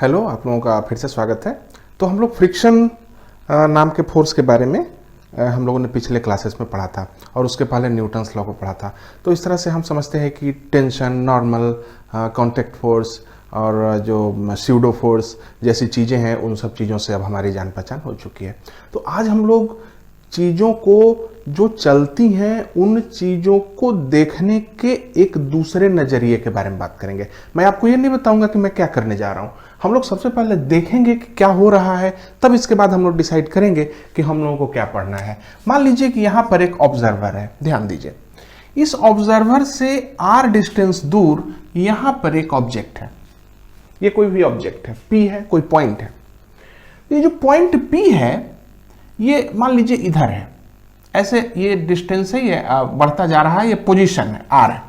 Hello, आप लोगों का फिर से स्वागत है। तो हम लोग फ्रिक्शन नाम के फोर्स के बारे में हम लोगों ने पिछले क्लासेस में पढ़ा था और उसके पहले न्यूटन्स लॉ को पढ़ा था। तो इस तरह से हम समझते हैं कि टेंशन, नॉर्मल, कॉन्टैक्ट फोर्स और जो स्यूडो फोर्स जैसी चीज़ें हैं, उन सब चीज़ों से अब हमारी जान पहचान हो चुकी है। तो आज हम लोग चीज़ों को जो चलती हैं उन चीज़ों को देखने के एक दूसरे नज़रिए के बारे में बात करेंगे। मैं आपको ये नहीं बताऊंगा कि मैं क्या करने जा रहा हूँ। हम लोग सबसे पहले देखेंगे कि क्या हो रहा है, तब इसके बाद हम लोग डिसाइड करेंगे कि हम लोगों को क्या पढ़ना है। मान लीजिए कि यहाँ पर एक ऑब्जर्वर है, ध्यान दीजिए। इस ऑब्जर्वर से r डिस्टेंस दूर यहाँ पर एक ऑब्जेक्ट है। ये कोई भी ऑब्जेक्ट है, P है, कोई पॉइंट है। ये जो पॉइंट P है ये मान लीजिए इधर है, ऐसे ये डिस्टेंस है, ये बढ़ता जा रहा है, ये पोजीशन है, r है,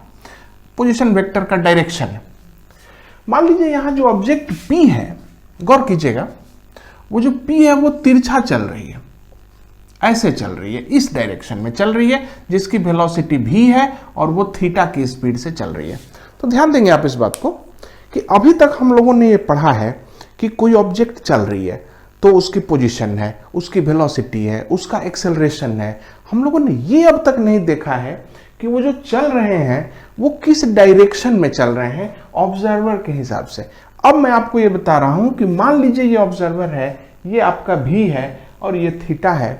पोजीशन वेक्टर का डायरेक्शन है। मान लीजिए यहाँ जो ऑब्जेक्ट P है, गौर कीजिएगा, वो जो P है वो तिरछा चल रही है, ऐसे चल रही है, इस डायरेक्शन में चल रही है, जिसकी वेलोसिटी v है और वो थीटा की स्पीड से चल रही है। तो ध्यान देंगे आप इस बात को कि अभी तक हम लोगों ने ये पढ़ा है कि कोई ऑब्जेक्ट चल रही है तो उसकी पोजीशन है, उसकी वेलोसिटी है, उसका एक्सेलरेशन है। हम लोगों ने ये अब तक नहीं देखा है कि वो जो चल रहे हैं वो किस डायरेक्शन में चल रहे हैं ऑब्जर्वर के हिसाब से। अब मैं आपको ये बता रहा हूं कि मान लीजिए ये ऑब्जर्वर है, ये आपका v है और ये थीटा है।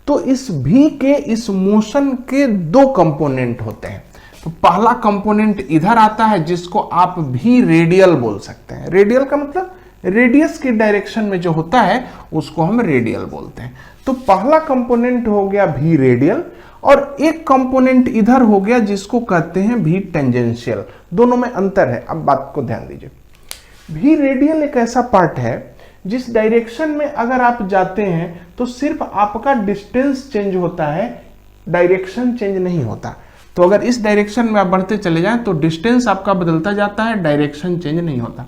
तो इस v के इस मोशन के दो कंपोनेंट होते हैं। तो पहला कंपोनेंट इधर आता है जिसको आप v रेडियल बोल सकते हैं। रेडियल का मतलब रेडियस की डायरेक्शन में जो होता है उसको हम रेडियल बोलते हैं। तो पहला कंपोनेंट हो गया v रेडियल और एक कंपोनेंट इधर हो गया जिसको कहते हैं v टेंजेंशियल। दोनों में अंतर है, अब बात को ध्यान दीजिए। v रेडियल एक ऐसा पार्ट है जिस डायरेक्शन में अगर आप जाते हैं तो सिर्फ आपका डिस्टेंस चेंज होता है, डायरेक्शन चेंज नहीं होता। तो अगर इस डायरेक्शन में आप बढ़ते चले जाएं तो डिस्टेंस आपका बदलता जाता है, डायरेक्शन चेंज नहीं होता।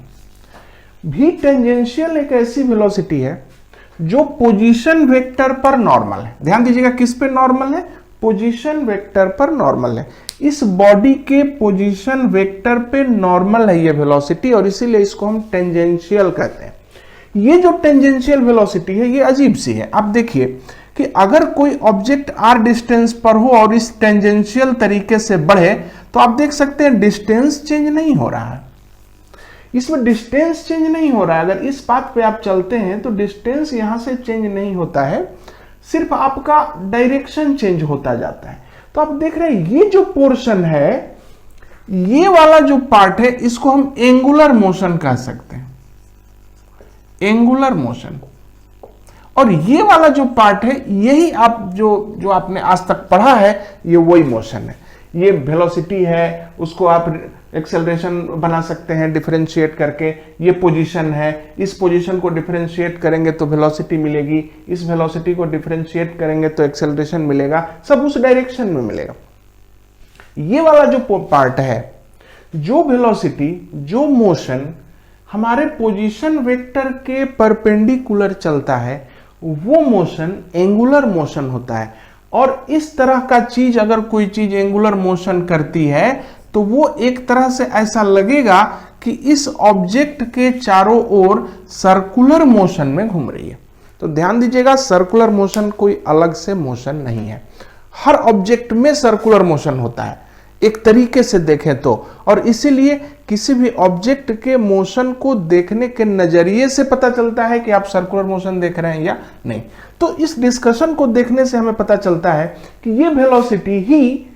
v टेंजेंशियल एक ऐसी वेलोसिटी है जो पोजीशन वेक्टर पर नॉर्मल है। ध्यान दीजिएगा, किस पे नॉर्मल है? पोजीशन वेक्टर पर नॉर्मल है। इस बॉडी के पोजीशन वेक्टर पे नॉर्मल है ये वेलोसिटी और इसीलिए इसको हम टेंजेंशियल कहते हैं। ये जो टेंजेंशियल वेलोसिटी है ये अजीब सी है। आप देखिए कि अगर कोई ऑब्जेक्ट r डिस्टेंस पर हो और इस टेंजेंशियल तरीके से बढ़े तो आप देख सकते हैं डिस्टेंस चेंज नहीं हो रहा है, इसमें डिस्टेंस चेंज नहीं हो रहा है। अगर इस पाथ पे आप चलते हैं तो डिस्टेंस यहां से चेंज नहीं होता है, सिर्फ आपका डायरेक्शन चेंज होता जाता है। तो आप देख रहे हैं ये जो पोर्शन है, ये वाला जो पार्ट है, इसको हम एंगुलर मोशन कह सकते हैं, एंगुलर मोशन। और ये वाला जो पार्ट है, यही आप जो आपने आज तक पढ़ा है, ये वही मोशन है। ये वेलोसिटी है, उसको आप एक्सेलरेशन बना सकते हैं डिफरेंशिएट करके। ये पोजीशन है, इस पोजीशन को डिफरेंशिएट करेंगे तो वेलोसिटी मिलेगी, इस वेलोसिटी को डिफरेंशिएट करेंगे तो एक्सेलरेशन मिलेगा, सब उस डायरेक्शन में मिलेगा। ये वाला जो पार्ट है, जो वेलोसिटी, जो मोशन हमारे पोजीशन वेक्टर के परपेंडिकुलर चलता है, वो मोशन एंगुलर मोशन होता है। और इस तरह का चीज, अगर कोई चीज एंगुलर मोशन करती है तो वो एक तरह से ऐसा लगेगा कि इस ऑब्जेक्ट के चारों ओर सर्कुलर मोशन में घूम रही है। तो ध्यान दीजिएगा, सर्कुलर मोशन कोई अलग से मोशन नहीं है, हर ऑब्जेक्ट में सर्कुलर मोशन होता है एक तरीके से देखें तो। और इसीलिए किसी भी ऑब्जेक्ट के मोशन को देखने के नजरिए से पता चलता है कि आप सर्कुलर मोशन देख रहे हैं या नहीं। तो इस डिस्कशन को देखने से हमें पता चलता है कि ये वेलोसिटी ही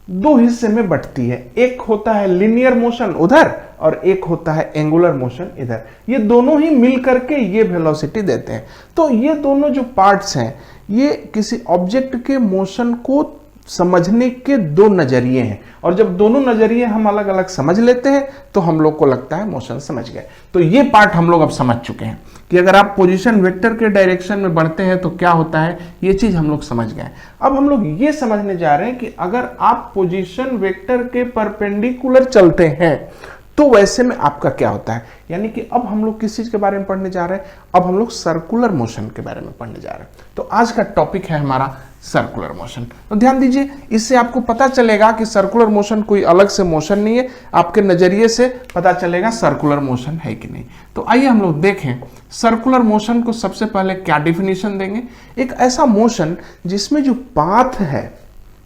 दो हिस्से में बंटती है। एक होता है लिनियर मोशन उधर और एक होता है एंगुलर मोशन इधर। ये दोनों ही मिल करके ये वेलोसिटी देते हैं। तो ये दोनों जो पार्ट्स हैं, ये किसी ऑब्जेक्ट के मोशन को समझने के दो नजरिए हैं। और जब दोनों नजरिए हम अलग अलग समझ लेते हैं तो हम लोग को लगता है मोशन समझ गए। तो ये पार्ट हम लोग अब समझ चुके हैं कि अगर आप पोजीशन वेक्टर के डायरेक्शन में बढ़ते हैं तो क्या होता है, ये चीज हम लोग समझ गए। अब हम लोग ये समझने जा रहे हैं कि अगर आप पोजीशन वेक्टर के परपेंडिकुलर चलते हैं तो वैसे में आपका क्या होता है। यानी कि अब हम लोग किस चीज के बारे में पढ़ने जा रहे हैं, अब हम लोग सर्कुलर मोशन के बारे में पढ़ने जा रहे हैं। तो आज का टॉपिक है हमारा सर्कुलर मोशन। तो ध्यान दीजिए, इससे आपको पता चलेगा कि सर्कुलर मोशन कोई अलग से मोशन नहीं है, आपके नजरिए से पता चलेगा सर्कुलर मोशन है कि नहीं। तो आइए हम लोग देखें सर्कुलर मोशन को सबसे पहले क्या डिफिनीशन देंगे। एक ऐसा मोशन जिसमें जो पाथ है,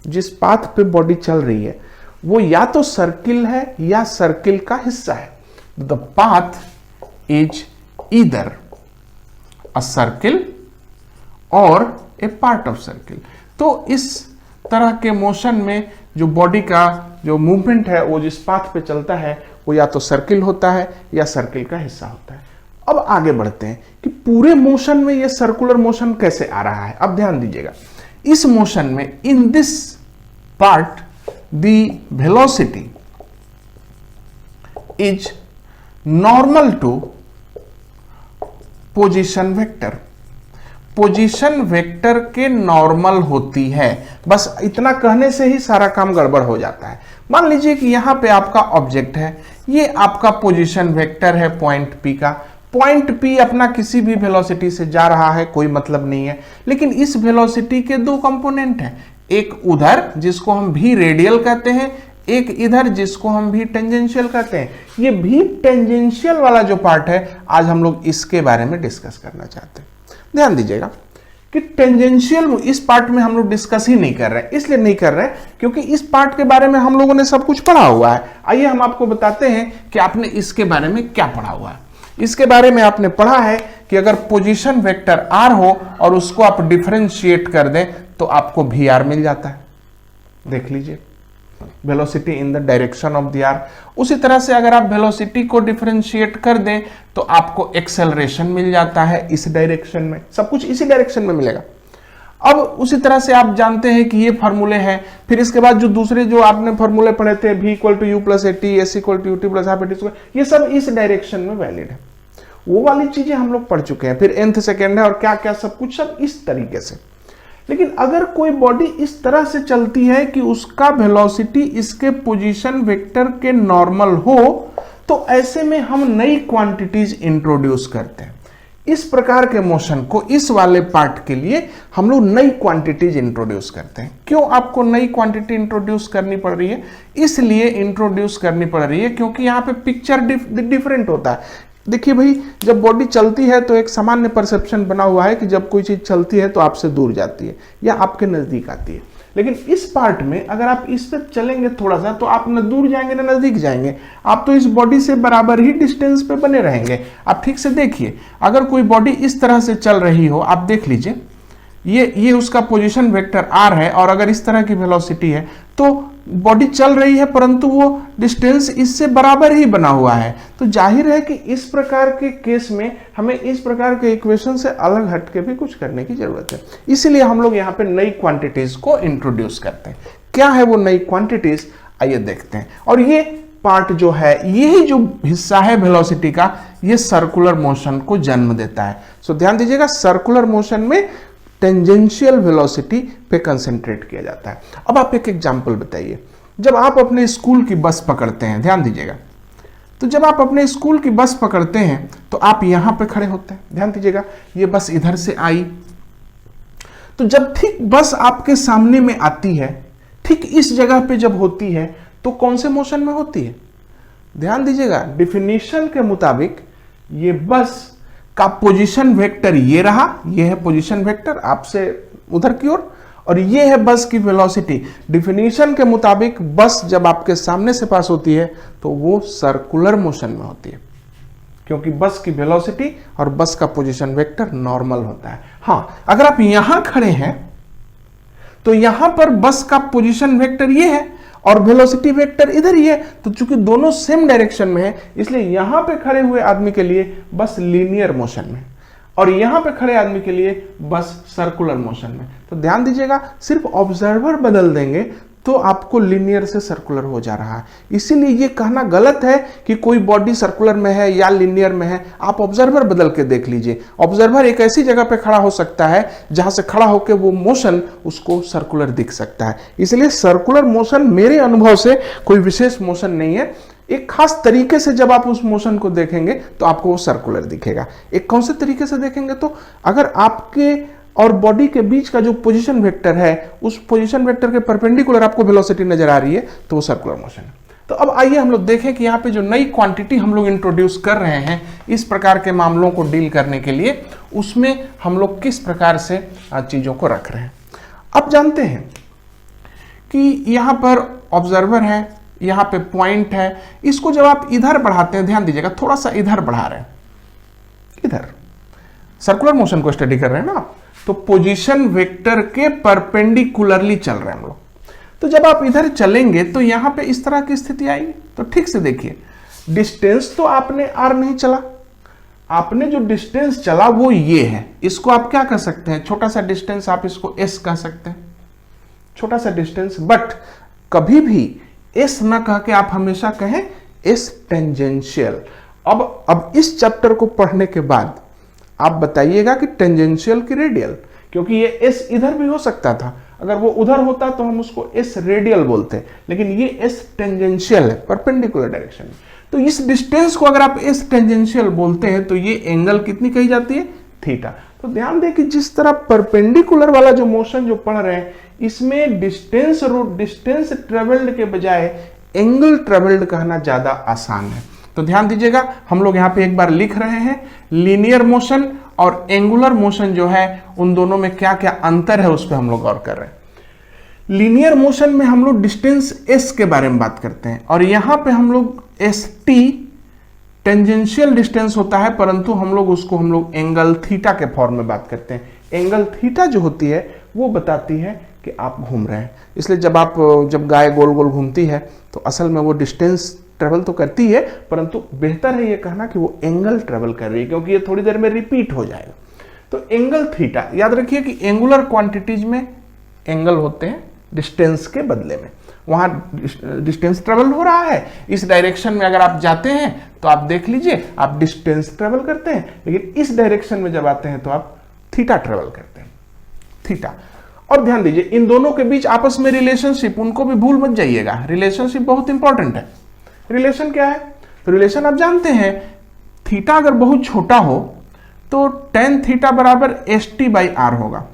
जिस पाथ पे बॉडी चल रही है, वो या तो सर्किल है या सर्किल का हिस्सा है। The path is either a circle और ए पार्ट ऑफ सर्किल। तो इस तरह के मोशन में जो बॉडी का जो मूवमेंट है वो जिस पाथ पे चलता है वो या तो सर्किल होता है या सर्किल का हिस्सा होता है। अब आगे बढ़ते हैं कि पूरे मोशन में ये सर्कुलर मोशन कैसे आ रहा है। अब ध्यान दीजिएगा, इस मोशन में in this part the velocity is normal to position vector. Position vector के नॉर्मल होती है। बस इतना कहने से ही सारा काम गड़बड़ हो जाता है। मान लीजिए कि यहां पे आपका ऑब्जेक्ट है, ये आपका पोजीशन वेक्टर है पॉइंट पी का। पॉइंट पी अपना किसी भी वेलोसिटी से जा रहा है, कोई मतलब नहीं है, लेकिन इस वेलोसिटी के दो कंपोनेंट हैं, एक उधर जिसको हम भी रेडियल कहते हैं, एक इधर जिसको हम भी टेंजेंशियल कहते हैं। ये भी टेंजेंशियल वाला जो पार्ट है, आज हम लोग इसके बारे में डिस्कस करना चाहते हैं। ध्यान दीजिएगा कि टेंजेंशियल इस पार्ट में हम लोग डिस्कस ही नहीं कर रहे हैं। इसलिए नहीं कर रहे हैं क्योंकि इस पार्ट के बारे में हम लोगों ने सब कुछ पढ़ा हुआ है। आइए हम आपको बताते हैं कि आपने इसके बारे में क्या पढ़ा हुआ है। इसके बारे में आपने पढ़ा है कि अगर पोजीशन वेक्टर आर हो और उसको आप डिफरेंशिएट कर दें तो आपको वी आर मिल जाता है। देख लीजिए, velocity in the direction of the R. उसी तरह से अगर आप वेलोसिटी को डिफरेंशिएट कर दें तो आपको एक्सेलरेशन मिल जाता है इस डायरेक्शन में, सब कुछ इसी डायरेक्शन में मिलेगा। अब उसी तरह से आप जानते हैं कि ये फॉर्मूले हैं। फिर इसके बाद जो दूसरे जो आपने फॉर्मूले पढ़े थे, v equal to U plus A T, S equal to U T plus half A T square, ये सब इस डायरेक्शन में वैलिड है। वो वाली चीजें हम लोग पढ़ चुके हैं। फिर nth सेकेंड है और क्या क्या सब कुछ सब इस तरीके से। लेकिन अगर कोई बॉडी इस तरह से चलती है कि उसका वेलोसिटी इसके पोजीशन वेक्टर के नॉर्मल हो, तो ऐसे में हम नई क्वांटिटीज इंट्रोड्यूस करते हैं। इस प्रकार के मोशन को, इस वाले पार्ट के लिए हम लोग नई क्वांटिटीज इंट्रोड्यूस करते हैं। क्यों आपको नई क्वांटिटी इंट्रोड्यूस करनी पड़ रही है? इसलिए इंट्रोड्यूस करनी पड़ रही है क्योंकि यहाँ पे पिक्चर डिफरेंट होता है। देखिए भाई, जब बॉडी चलती है तो एक सामान्य परसेप्शन बना हुआ है कि जब कोई चीज चलती है तो आपसे दूर जाती है या आपके नजदीक आती है। लेकिन इस पार्ट में अगर आप इस पर चलेंगे थोड़ा सा तो आप न दूर जाएंगे न नजदीक जाएंगे, आप तो इस बॉडी से बराबर ही डिस्टेंस पे बने रहेंगे। आप ठीक से देखिए, अगर कोई बॉडी इस तरह से चल रही हो, आप देख लीजिए, ये उसका पोजीशन वेक्टर आर है और अगर इस तरह की वेलोसिटी है तो बॉडी चल रही है परंतु वो डिस्टेंस इससे बराबर ही बना हुआ है। तो जाहिर है कि इस प्रकार के केस में हमें इस प्रकार के इक्वेशन से अलग हटके भी कुछ करने की जरूरत है। इसलिए हम लोग यहाँ पे नई क्वांटिटीज को इंट्रोड्यूस करते हैं। क्या है वो नई क्वांटिटीज, आइए देखते हैं। और ये पार्ट जो है, यही जो हिस्सा है वेलोसिटी का, ये सर्कुलर मोशन को जन्म देता है। सो ध्यान दीजिएगा, सर्कुलर मोशन में टेंजेंशियल वेलोसिटी पे कंसंट्रेट किया जाता है। अब आप एक एग्जांपल बताइए, जब आप अपने स्कूल की बस पकड़ते हैं, ध्यान दीजिएगा, तो जब आप अपने स्कूल की बस पकड़ते हैं तो आप यहां पे खड़े होते हैं। ध्यान दीजिएगा, ये बस इधर से आई, तो जब ठीक बस आपके सामने में आती है, ठीक इस जगह पे जब होती है तो कौन से मोशन में होती है? ध्यान दीजिएगा, डिफिनीशन के मुताबिक ये बस का पोजीशन वेक्टर ये रहा, ये है पोजीशन वेक्टर आपसे उधर की ओर, और ये है बस की वेलोसिटी। डिफिनीशन के मुताबिक बस जब आपके सामने से पास होती है तो वो सर्कुलर मोशन में होती है, क्योंकि बस की वेलोसिटी और बस का पोजीशन वेक्टर नॉर्मल होता है। हाँ, अगर आप यहां खड़े हैं तो यहां पर बस का पोजीशन वेक्टर ये है और वेलोसिटी वेक्टर इधर ही है, तो चूंकि दोनों सेम डायरेक्शन में है इसलिए यहां पे खड़े हुए आदमी के लिए बस लीनियर मोशन में और यहां पे खड़े आदमी के लिए बस सर्कुलर मोशन में। तो ध्यान दीजिएगा, सिर्फ ऑब्जर्वर बदल देंगे तो आपको लीनियर से सर्कुलर हो जा रहा है। इसीलिए ये कहना गलत है कि कोई बॉडी सर्कुलर में है या लीनियर में है। आप ऑब्जर्वर बदल के देख लीजिए। ऑब्जर्वर एक ऐसी जगह पे खड़ा हो सकता है जहां से खड़ा होकर वो मोशन उसको सर्कुलर दिख सकता है। इसलिए सर्कुलर मोशन मेरे अनुभव से कोई विशेष मोशन नहीं है। एक खास तरीके से जब आप उस मोशन को देखेंगे तो आपको वो सर्कुलर दिखेगा। एक कौन से तरीके से देखेंगे? तो अगर आपके और बॉडी के बीच का जो पोजीशन वेक्टर है, उस पोजीशन वेक्टर के परपेंडिकुलर आपको वेलोसिटी नजर आ रही है, तो वो सर्कुलर मोशन है। तो अब आइए हम लोग देखें कि यहाँ पे जो नई क्वांटिटी हम लोग इंट्रोड्यूस कर रहे हैं इस प्रकार के मामलों को डील करने के लिए, उसमें हम लोग किस प्रकार से चीजों को रख रहे हैं। अब जानते हैं कि यहाँ पर ऑब्जर्वर है, यहाँ पे पॉइंट है, इसको जब आप इधर बढ़ाते हैं, ध्यान दीजिएगा, थोड़ा सा इधर बढ़ा रहे हैं, इधर सर्कुलर मोशन को स्टडी कर रहे हैं ना आप, तो पोजीशन वेक्टर के परपेंडिकुलरली चल रहे हैं हम लोग। तो जब आप इधर चलेंगे तो यहां पे इस तरह की स्थिति आएगी। तो ठीक से देखिए, डिस्टेंस तो आपने आर नहीं चला, आपने जो डिस्टेंस चला वो ये है, इसको आप क्या कह सकते हैं, छोटा सा डिस्टेंस, आप इसको एस कह सकते हैं, छोटा सा डिस्टेंस। बट कभी भी एस ना कह के आप हमेशा कहें एस टेंजेंशियल। अब इस चैप्टर को पढ़ने के बाद आप बताइएगा कि टेंजेंशियल की रेडियल, क्योंकि ये एस इधर भी हो सकता था, अगर वो उधर होता तो हम उसको एस रेडियल बोलते हैं, लेकिन ये एस टेंजेंशियल है, परपेंडिकुलर डायरेक्शन में। तो इस डिस्टेंस को अगर आप एस टेंजेंशियल बोलते हैं तो ये एंगल कितनी कही जाती है, थीटा। तो ध्यान दें कि जिस तरह परपेंडिकुलर वाला जो मोशन जो पढ़ रहे हैं, इसमें डिस्टेंस ट्रेवल्ड के बजाय एंगल ट्रेवल्ड कहना ज्यादा आसान है। तो ध्यान दीजिएगा, हम लोग यहाँ पे एक बार लिख रहे हैं, लीनियर मोशन और एंगुलर मोशन जो है उन दोनों में क्या क्या अंतर है उस पर हम लोग गौर कर रहे हैं। लीनियर मोशन में हम लोग डिस्टेंस एस के बारे में बात करते हैं, और यहां पे हम लोग एस टी टेंजेंशियल डिस्टेंस होता है, परंतु हम लोग एंगल थीटा के फॉर्म में बात करते हैं। एंगल थीटा जो होती है वो बताती है कि आप घूम रहे हैं। इसलिए जब गाय गोल गोल घूमती है तो असल में वो डिस्टेंस ट्रेवल तो करती है, परंतु बेहतर है ये कहना कि वो एंगल ट्रेवल कर रही है, क्योंकि ये थोड़ी देर में रिपीट हो जाएगा। तो एंगल थीटा, याद रखिए कि एंगुलर क्वांटिटीज में एंगल होते हैं डिस्टेंस के बदले में। वहां डिस्टेंस ट्रेवल हो रहा है, इस डायरेक्शन में अगर आप जाते हैं तो आप देख लीजिए आप डिस्टेंस ट्रेवल करते हैं, लेकिन इस डायरेक्शन में जब आते हैं तो आप थीटा ट्रेवल करते हैं, थीटा। और ध्यान दीजिए इन दोनों के बीच आपस में रिलेशनशिप, उनको भी भूल मत जाइएगा, रिलेशनशिप बहुत इंपॉर्टेंट है। रिलेशन क्या है, तो रिलेशन आप जानते हैं, थीटा अगर बहुत छोटा हो तो टेन थीटा बराबर एस टी बाई आर होगा,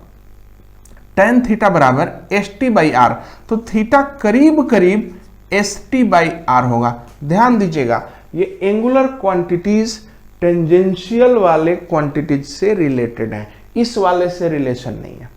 टेन थीटा बराबर एस टी बाई आर, तो थीटा करीब करीब एस टी बाई आर होगा। ध्यान दीजिएगा ये एंगुलर क्वांटिटीज टेंजेंशियल वाले क्वांटिटीज से रिलेटेड है, इस वाले से रिलेशन नहीं है।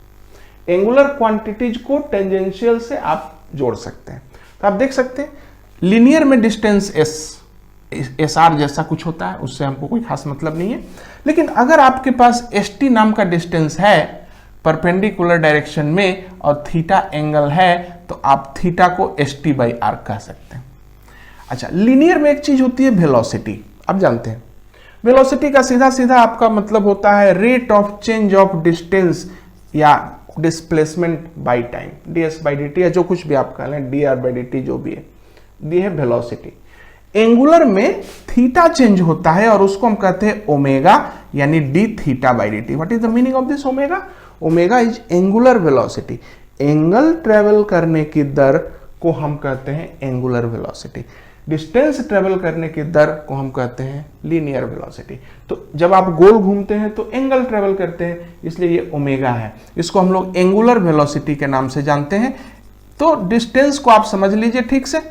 एंगुलर क्वांटिटीज को टेंजेंशियल से आप जोड़ सकते हैं। तो आप देख सकते हैं लीनियर में डिस्टेंस एस आर जैसा कुछ होता है, उससे हमको कोई खास मतलब नहीं है। लेकिन अगर आपके पास एस टी नाम का डिस्टेंस है परपेंडिकुलर डायरेक्शन में और थीटा एंगल है, तो आप थीटा को एस टी बाई आर कह सकते हैं। अच्छा, लीनियर में एक चीज होती है वेलोसिटी। अब जानते हैं वेलोसिटी का सीधा सीधा आपका मतलब होता है rate of change of distance या displacement by time, ds by dt या जो कुछ भी आप कह लें, dr बाई dt जो भी है, ये है वेलोसिटी। एंगुलर में थीटा चेंज होता है और उसको हम कहते हैं ओमेगा, यानी D theta by dt। What is the meaning of this omega? Omega is angular velocity. Angle travel करने की दर को हम कहते हैं एंगुलर वेलोसिटी, डिस्टेंस ट्रेवल करने की दर को हम कहते हैं लीनियर वेलोसिटी। तो जब आप गोल घूमते हैं तो एंगल ट्रेवल करते हैं, इसलिए ये ओमेगा है, इसको हम लोग एंगुलर वेलोसिटी के नाम से जानते हैं। तो डिस्टेंस को आप समझ लीजिए ठीक से।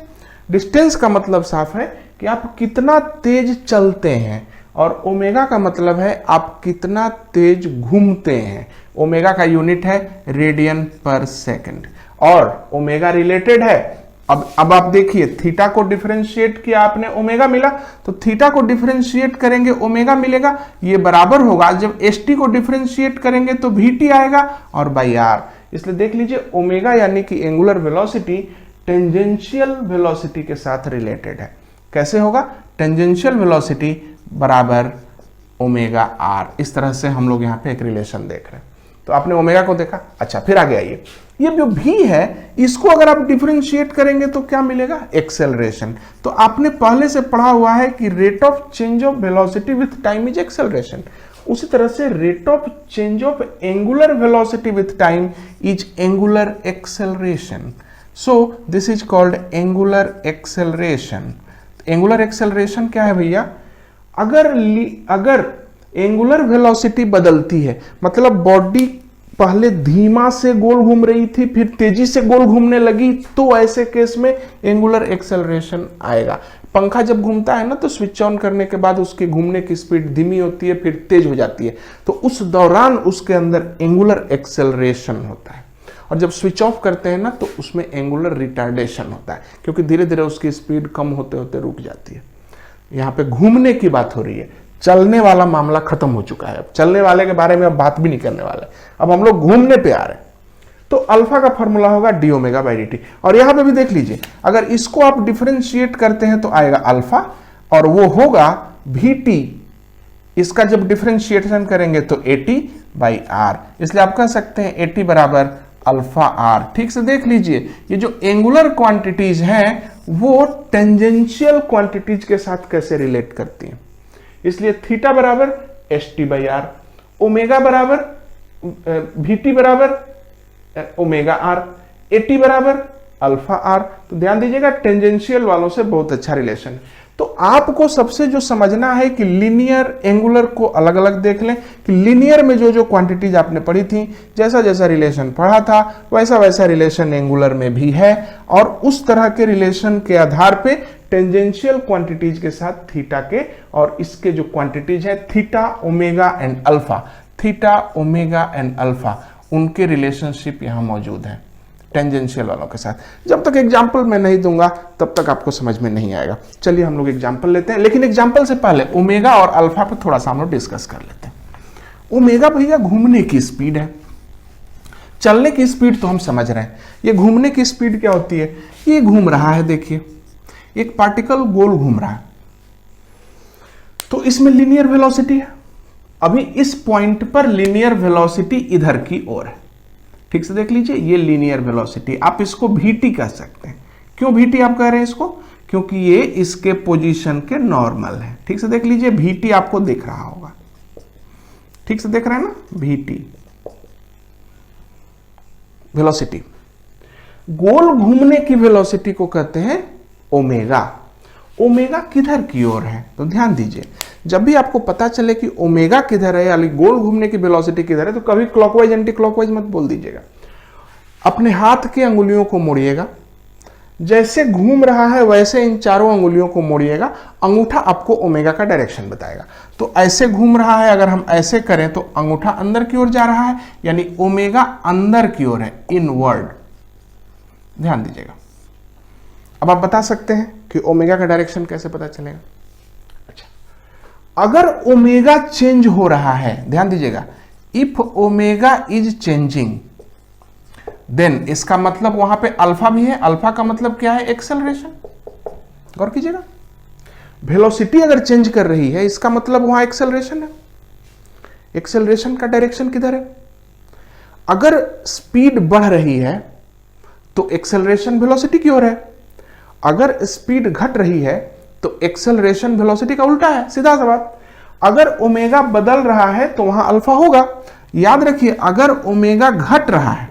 डिस्टेंस का मतलब साफ है कि आप कितना तेज चलते हैं, और ओमेगा का मतलब है आप कितना तेज घूमते हैं। ओमेगा का यूनिट है रेडियन पर सेकंड, और ओमेगा रिलेटेड है। अब आप देखिए थीटा को डिफरेंशिएट किया आपने, ओमेगा मिला, तो थीटा को डिफरेंशिएट करेंगे ओमेगा मिलेगा, ये बराबर होगा। जब एस टी को डिफरेंशिएट करेंगे तो वी टी आएगा और बाई आर। इसलिए देख लीजिए ओमेगा यानी कि एंगुलर वेलोसिटी टेंजेंशियल वेलोसिटी के साथ रिलेटेड है। कैसे होगा? टेंजेंशियल वेलोसिटी बराबर ओमेगा आर। इस तरह से हम लोग यहाँ पे एक रिलेशन देख रहे हैं। तो आपने ओमेगा को देखा। अच्छा, फिर आगे आइए, ये जो भी है इसको अगर आप डिफरेंशिएट करेंगे तो क्या मिलेगा? एक्सेलरेशन। तो आपने पहले से पढ़ा हुआ है कि rate of change of velocity with time is acceleration. उसी तरह से rate of change of angular velocity with time is angular acceleration. So this is called angular acceleration. Angular acceleration क्या है भैया? अगर एंगुलर वेलोसिटी बदलती है, मतलब बॉडी पहले धीमा से गोल घूम रही थी फिर तेजी से गोल घूमने लगी, तो ऐसे केस में एंगुलर एक्सेलरेशन आएगा। पंखा जब घूमता है ना तो स्विच ऑन करने के बाद उसके घूमने की स्पीड धीमी होती है फिर तेज हो जाती है, तो उस दौरान उसके अंदर एंगुलर एक्सेलरेशन होता है। और जब स्विच ऑफ करते हैं ना तो उसमें एंगुलर रिटार्डेशन होता है, क्योंकि धीरे धीरे उसकी स्पीड कम होते होते रुक जाती है। यहाँ पे घूमने की बात हो रही है, चलने वाला मामला खत्म हो चुका है। अब चलने वाले के बारे में अब बात भी नहीं करने वाले, अब हम लोग घूमने पे आ रहे हैं। तो अल्फा का फॉर्मूला होगा D omega by D T. और यहां पे भी देख लीजिए, अगर इसको आप डिफरेंशिएट करते हैं तो आएगा अल्फा, और वो होगा वी टी। इसका जब डिफरेंशिएशन करेंगे तो ए टी बाई आर, इसलिए आप कह सकते हैं ए टी बराबर अल्फा आर। ठीक से देख लीजिए, ये जो एंगुलर क्वांटिटीज हैं वो टेंजेंशियल क्वांटिटीज के साथ कैसे रिलेट करती हैं। इसलिए थीटा बराबर S T by R, omega बराबर वी टी बराबर ओमेगा आर, ए टी बराबर अल्फा आर। तो ध्यान दीजिएगा, टेंजेंशियल वालों से बहुत अच्छा रिलेशन। तो आपको सबसे जो समझना है कि लीनियर एंगुलर को अलग अलग देख लें कि लीनियर में जो जो क्वांटिटीज आपने पढ़ी थी, जैसा जैसा रिलेशन पढ़ा था वैसा वैसा रिलेशन एंगुलर में भी है, और उस तरह के रिलेशन के आधार पे टेंजेंशियल क्वांटिटीज के साथ थीटा के और इसके जो क्वांटिटीज है theta omega and alpha, theta omega and alpha, उनके रिलेशनशिप यहां मौजूद है टेंजेंशियल वालों के साथ। जब तक एग्जाम्पल मैं नहीं दूंगा तब तक आपको समझ में नहीं आएगा। चलिए हम लोग एग्जाम्पल लेते हैं, लेकिन एग्जाम्पल से पहले ओमेगा और अल्फा पे थोड़ा सा हम लोग डिस्कस कर लेते हैं। ओमेगा भैया घूमने की स्पीड है, चलने की स्पीड तो हम समझ रहे हैं, ये घूमने की स्पीड क्या होती है। ये घूम रहा है, देखिए एक पार्टिकल गोल घूम रहा है, तो इसमें लीनियर वेलोसिटी है। अभी इस पॉइंट पर लीनियर वेलोसिटी इधर की ओर है, ठीक से देख लीजिए, ये लीनियर वेलोसिटी, आप इसको vt कह सकते हैं। क्यों vt आप कह रहे हैं इसको, क्योंकि ये इसके पोजीशन के नॉर्मल है। ठीक से देख लीजिए, vt आपको दिख रहा होगा, ठीक से देख रहे हैं ना, vt वेलोसिटी। गोल घूमने की वेलोसिटी को कहते हैं ओमेगा। ओमेगा किधर की ओर है, तो ध्यान दीजिए, जब भी आपको पता चले कि ओमेगा किधर है यानी गोल घूमने की वेलोसिटी किधर है, तो कभी क्लॉकवाइज एंटी क्लॉकवाइज मत बोल दीजिएगा। अपने हाथ की अंगुलियों को मोड़िएगा, जैसे घूम रहा है वैसे इन चारों अंगुलियों को मोड़िएगा, अंगूठा आपको ओमेगा का डायरेक्शन बताएगा। तो ऐसे घूम रहा है, अगर हम ऐसे करें तो अंगूठा अंदर की ओर जा रहा है, यानी ओमेगा अंदर की ओर है, इनवर्ड। ध्यान दीजिएगा। अब आप बता सकते हैं कि ओमेगा का डायरेक्शन कैसे पता चलेगा। अच्छा, अगर ओमेगा चेंज हो रहा है, ध्यान दीजिएगा, if omega is changing then इसका मतलब वहां पे अल्फा भी है। अल्फा का मतलब क्या है, एक्सेलरेशन। गौर कीजिएगा, वेलोसिटी अगर चेंज कर रही है इसका मतलब वहां एक्सेलरेशन है। एक्सेलरेशन का डायरेक्शन किधर है, अगर स्पीड बढ़ रही है तो एक्सेलरेशन वेलोसिटी की ओर है, अगर स्पीड घट रही है तो एक्सेलरेशन वेलोसिटी का उल्टा है, सीधा सा बात। अगर ओमेगा बदल रहा है तो वहां अल्फा होगा। याद रखिए, अगर ओमेगा घट रहा है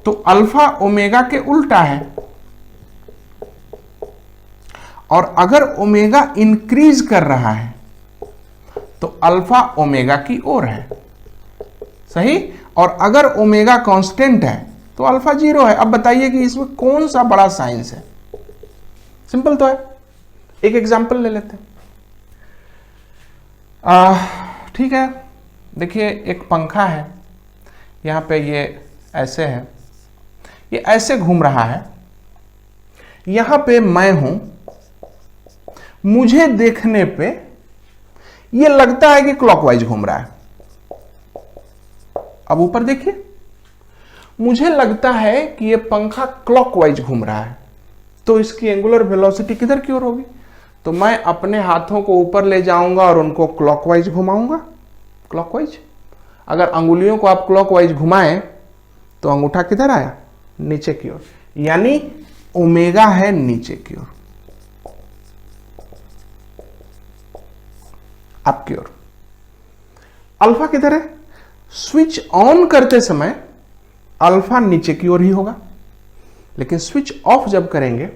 तो अल्फा ओमेगा के उल्टा है, और अगर ओमेगा इंक्रीज कर रहा है तो अल्फा ओमेगा की ओर है, सही। और अगर ओमेगा कांस्टेंट है तो अल्फा 0 है। अब बताइए कि इसमें कौन सा बड़ा साइंस है, सिंपल तो है। एक एग्जांपल ले लेते हैं। ठीक है, देखिए एक पंखा है, यहां पे ये ऐसे है, ये ऐसे घूम रहा है, यहां पे मैं हूं, मुझे देखने पे ये लगता है कि क्लॉकवाइज घूम रहा है। अब ऊपर देखिए, मुझे लगता है कि ये पंखा क्लॉकवाइज घूम रहा है, तो इसकी एंगुलर वेलोसिटी किधर की ओर होगी, तो मैं अपने हाथों को ऊपर ले जाऊंगा और उनको क्लॉकवाइज घुमाऊंगा, क्लॉकवाइज। अगर अंगुलियों को आप क्लॉकवाइज घुमाएं तो अंगूठा किधर आया, नीचे की ओर, यानी ओमेगा है नीचे की ओर, आपकी ओर। अल्फा किधर है, स्विच ऑन करते समय अल्फा नीचे की ओर ही होगा, लेकिन स्विच ऑफ जब करेंगे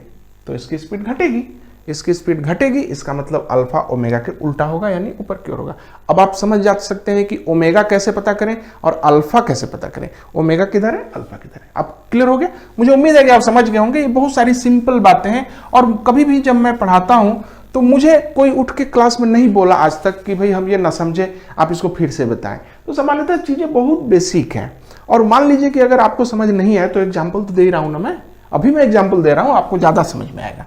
तो इसकी स्पीड घटेगी, इसकी स्पीड घटेगी, इसका मतलब अल्फा ओमेगा के उल्टा होगा, यानी ऊपर की ओर होगा। अब आप समझ जा सकते हैं कि ओमेगा कैसे पता करें और अल्फा कैसे पता करें, ओमेगा किधर है अल्फा किधर है। अब क्लियर हो गया? मुझे उम्मीद है कि आप समझ गए होंगे। ये बहुत सारी सिंपल बातें हैं, और कभी भी जब मैं पढ़ाता हूं तो मुझे कोई उठ के क्लास में नहीं बोला आज तक कि भाई हम ये ना समझे, आप इसको फिर से बताएं। तो सामान्यतः चीजें बहुत बेसिक हैं। और मान लीजिए कि अगर आपको समझ नहीं आए तो एग्जाम्पल तो दे ही रहा हूं ना, मैं अभी मैं एग्जाम्पल दे रहा हूं, आपको ज्यादा समझ में आएगा।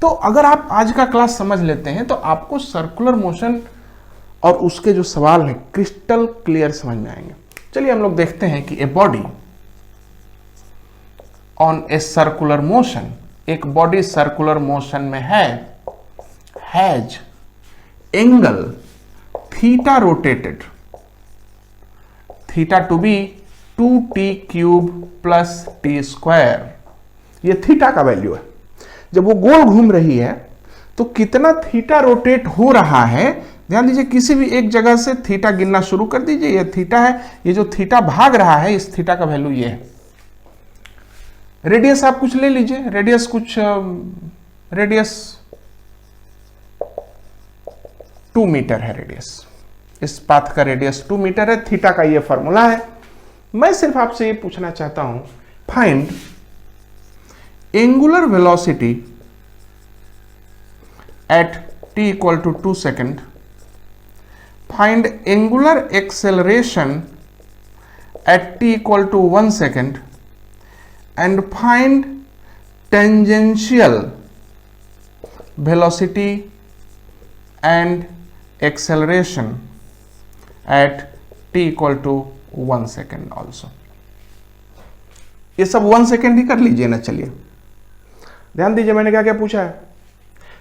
तो अगर आप आज का क्लास समझ लेते हैं तो आपको सर्कुलर मोशन और उसके जो सवाल हैं क्रिस्टल क्लियर समझ में आएंगे। चलिए हम लोग देखते हैं कि a body on a circular motion, एक बॉडी सर्कुलर मोशन में है, has angle theta rotated, theta to be 2t cube plus T square. ये थीटा का वैल्यू है। जब वो गोल घूम रही है तो कितना थीटा रोटेट हो रहा है, ध्यान दीजिए, किसी भी एक जगह से थीटा गिनना शुरू कर दीजिए। ये थीटा है, ये जो थीटा भाग रहा है, इस थीटा का वैल्यू ये है। रेडियस आप कुछ ले लीजिए, रेडियस कुछ रेडियस 2 मीटर है। रेडियस, इस पाथ का रेडियस 2 मीटर है। थीटा का ये फॉर्मूला है। मैं सिर्फ आपसे ये पूछना चाहता हूं, find angular velocity at t equal to 2 second, find angular acceleration at t equal to 1 second, and find tangential velocity and acceleration at t equal to 1 second also. ये सब 1 सेकेंड ही कर लीजिए ना। चलिए ध्यान दीजिए, मैंने क्या क्या पूछा है।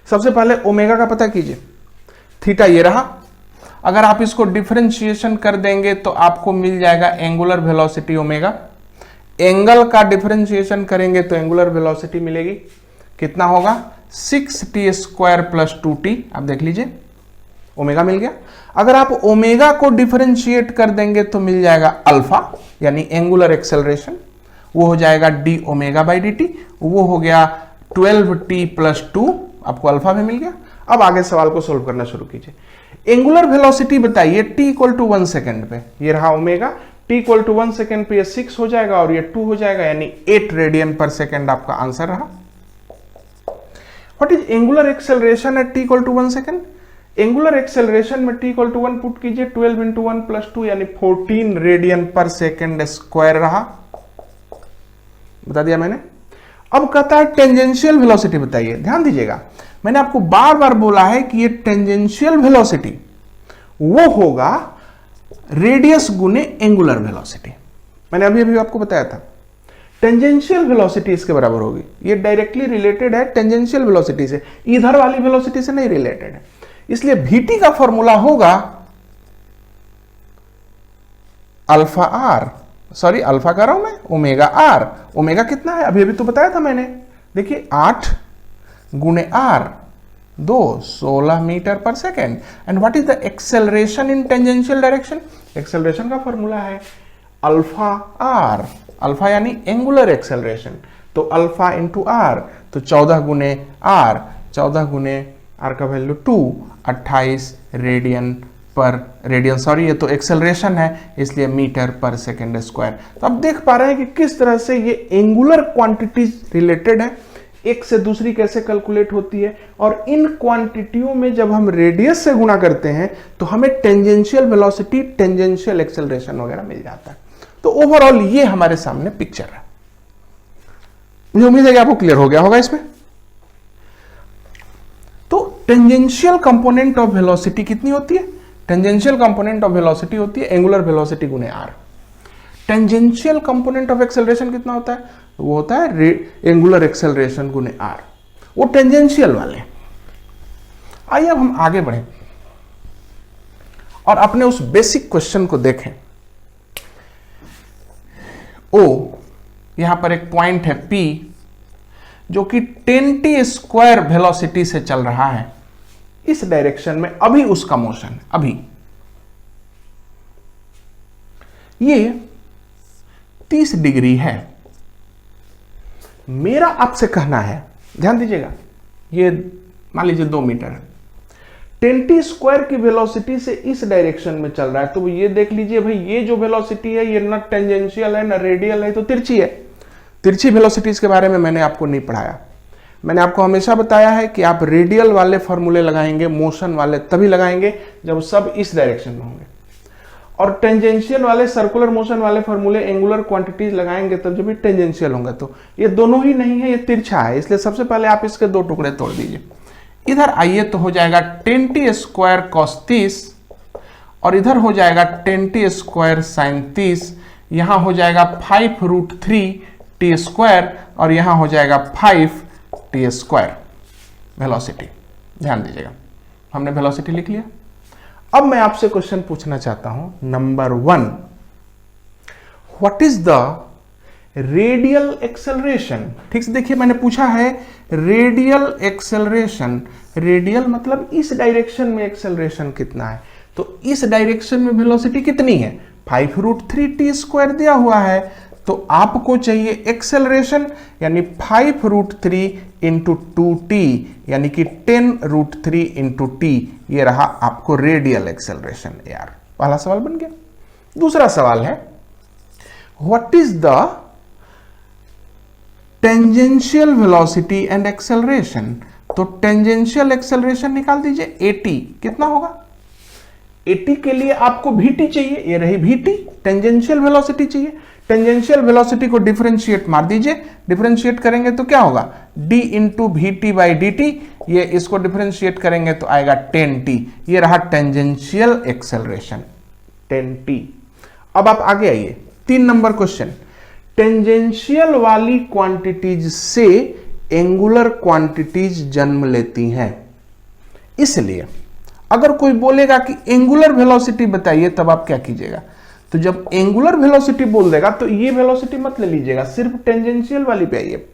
सबसे पहले ओमेगा का पता कीजिए, थीटा ये रहा। अगर आप इसको डिफरेंशिएशन कर देंगे तो आपको मिल जाएगा एंगुलर वेलोसिटी ओमेगा। एंगल का डिफरेंशिएशन करेंगे तो एंगुलर वेलोसिटी मिलेगी, कितना होगा 6t स्क्वायर प्लस 2t। आप देख लीजिए, ओमेगा मिल गया। अगर आप ओमेगा को डिफरेंशिएट कर देंगे तो मिल जाएगा अल्फा, यानी एंगुलर एक्सेलरेशन, वो हो जाएगा D omega by D T, वो हो गया 12t प्लस 2, आपको अल्फा भी मिल गया। अब आगे सवाल को सोल्व करना शुरू कीजिए। एंगुलर वेलोसिटी बताइए t इक्वल टू 1 सेकेंड पे, ये रहा omega, t equal to 1 second पे ये 6 हो जाएगा और ये 2 हो जाएगा, यानी 8 रेडियन पर सेकेंड आपका आंसर रहा। What is angular acceleration at t equal to 1 second? Angular acceleration में t इक्वल टू 1 पुट कीजिए, 12 इंटू 1 प्लस 2 यानी 14 रेडियन पर सेकेंड स्क्वायर रहा। बता दिया मैंने। अब कहता है टेंजेंशियल वेलोसिटी बताइए। ध्यान दीजिएगा, मैंने आपको बार बार बोला है कि ये टेंजेंशियल वेलोसिटी वो होगा रेडियस गुने एंगुलर वेलोसिटी। मैंने अभी अभी आपको बताया था टेंजेंशियल वेलोसिटी इसके बराबर होगी। ये डायरेक्टली रिलेटेड है टेंजेंशियल वेलोसिटी से, इधर वाली वेलोसिटी से नहीं रिलेटेड है। इसलिए vt का फॉर्मूला होगा अल्फा आर, सॉरी अल्फा कर रहा हूं मैं, ओमेगा आर। ओमेगा कितना है अभी अभी तो बताया था मैंने, देखिए 8 गुणे आर 2, 16 मीटर पर second. And what is the acceleration in tangential direction? Acceleration का फॉर्मूला है अल्फा आर, अल्फा यानी एंगुलर एक्सेलरेशन, तो अल्फा इंटू आर, तो 14 गुने आर, 14 गुने आर का वैल्यू 2, 28 रेडियन पर रेडियन, सॉरी ये तो एक्सेलरेशन है इसलिए मीटर पर सेकेंड स्क्वायर। तो आप देख पा रहे हैं कि किस तरह से ये एंगुलर क्वांटिटीज रिलेटेड है, एक से दूसरी कैसे कैलकुलेट होती है। और इन क्वांटिटियों में जब हम रेडियस से गुणा करते हैं तो हमें टेंजेंशियल वेलोसिटी, टेंजेंशियल एक्सेलरेशन वगैरह मिल जाता है। तो ओवरऑल ये हमारे सामने पिक्चर है। मुझे उम्मीद है कि आपको क्लियर हो गया होगा इसमें। तो टेंजेंशियल कंपोनेंट ऑफ वेलोसिटी कितनी होती है? टेंजेंशियल कंपोनेंट ऑफ वेलोसिटी होती है एंगुलर वेलोसिटी गुने R. Tangential component of acceleration कितना होता है? वो होता है एंगुलर एक्सेलरेशन गुने आर, वो टेंजेंशियल वाले। आइए अब हम आगे बढ़ें और अपने उस बेसिक क्वेश्चन को देखें। ओ, यहां पर एक पॉइंट है P जो कि 10t स्क्वायर वेलोसिटी से चल रहा है इस डायरेक्शन में, अभी उसका मोशन, अभी ये 30 डिग्री है। मेरा आपसे कहना है, ध्यान दीजिएगा, ये मान लीजिए 2 मीटर है, 10t स्क्वायर की वेलोसिटी से इस डायरेक्शन में चल रहा है, तो ये देख लीजिए भाई, ये जो वेलोसिटी है ये ना टेंजेंशियल है ना रेडियल है, तो तिरछी है। तिरछी वेलोसिटीज के बारे में मैंने आपको नहीं पढ़ाया। मैंने आपको हमेशा बताया है कि आप रेडियल वाले फॉर्मूले लगाएंगे, मोशन वाले तभी लगाएंगे जब सब इस डायरेक्शन में होंगे, और टेंजेंशियल वाले, सर्कुलर मोशन वाले फॉर्मूले, एंगुलर क्वांटिटीज लगाएंगे तब जब भी टेंजेंशियल होंगे। तो ये दोनों ही नहीं है, ये तिरछा है, इसलिए सबसे पहले आप इसके 2 टुकड़े तोड़ दीजिए। इधर आइए तो हो जाएगा 10t स्क्वायर cos 30 और इधर हो जाएगा 10t स्क्वायर sin 30, यहां हो जाएगा 5√3t स्क्वायर और यहां हो जाएगा 5t स्क्वायर वेलोसिटी। ध्यान दीजिएगा, हमने वेलोसिटी लिख लिया। अब मैं आपसे क्वेश्चन पूछना चाहता हूं, number 1, what is the radial acceleration. ठीक से देखिए, मैंने पूछा है रेडियल एक्सेलरेशन। रेडियल मतलब इस डायरेक्शन में एक्सेलरेशन कितना है, तो इस डायरेक्शन में वेलोसिटी कितनी है, 5√3t स्क्वायर दिया हुआ है, तो आपको चाहिए एक्सेलरेशन यानी 5√3 इंटू 2t यानी कि 10√3 इंटू t, ये रहा आपको रेडियल एक्सेलरेशन। यार पहला सवाल बन गया। दूसरा सवाल है, what is the tangential velocity and acceleration. तो टेंजेंशियल एक्सेलरेशन निकाल दीजिए, at कितना होगा, at के लिए आपको vt चाहिए, ये रही vt, टेंजेंशियल वेलोसिटी चाहिए। टेंजेंशियल वेलोसिटी को डिफरेंशिएट मार दीजिए, डिफरेंशिएट करेंगे तो क्या होगा, d into V by D T, ये इसको डिफरेंशिएट करेंगे तो आएगा 10t, ये रहा टेंजेंशियल एक्सेलरेशन 10t। अब आप आगे आइए, 3 नंबर क्वेश्चन, टेंजेंशियल वाली क्वांटिटीज से एंगुलर क्वांटिटीज जन्म लेती हैं, इसलिए अगर कोई बोलेगा कि एंगुलर वेलोसिटी बताइए तब आप क्या कीजिएगा, तो जब एंगुलर वेलोसिटी बोल देगा तो ये वेलोसिटी मत ले लीजिएगा, सिर्फ टेंजेंशियल वाली पे आइए।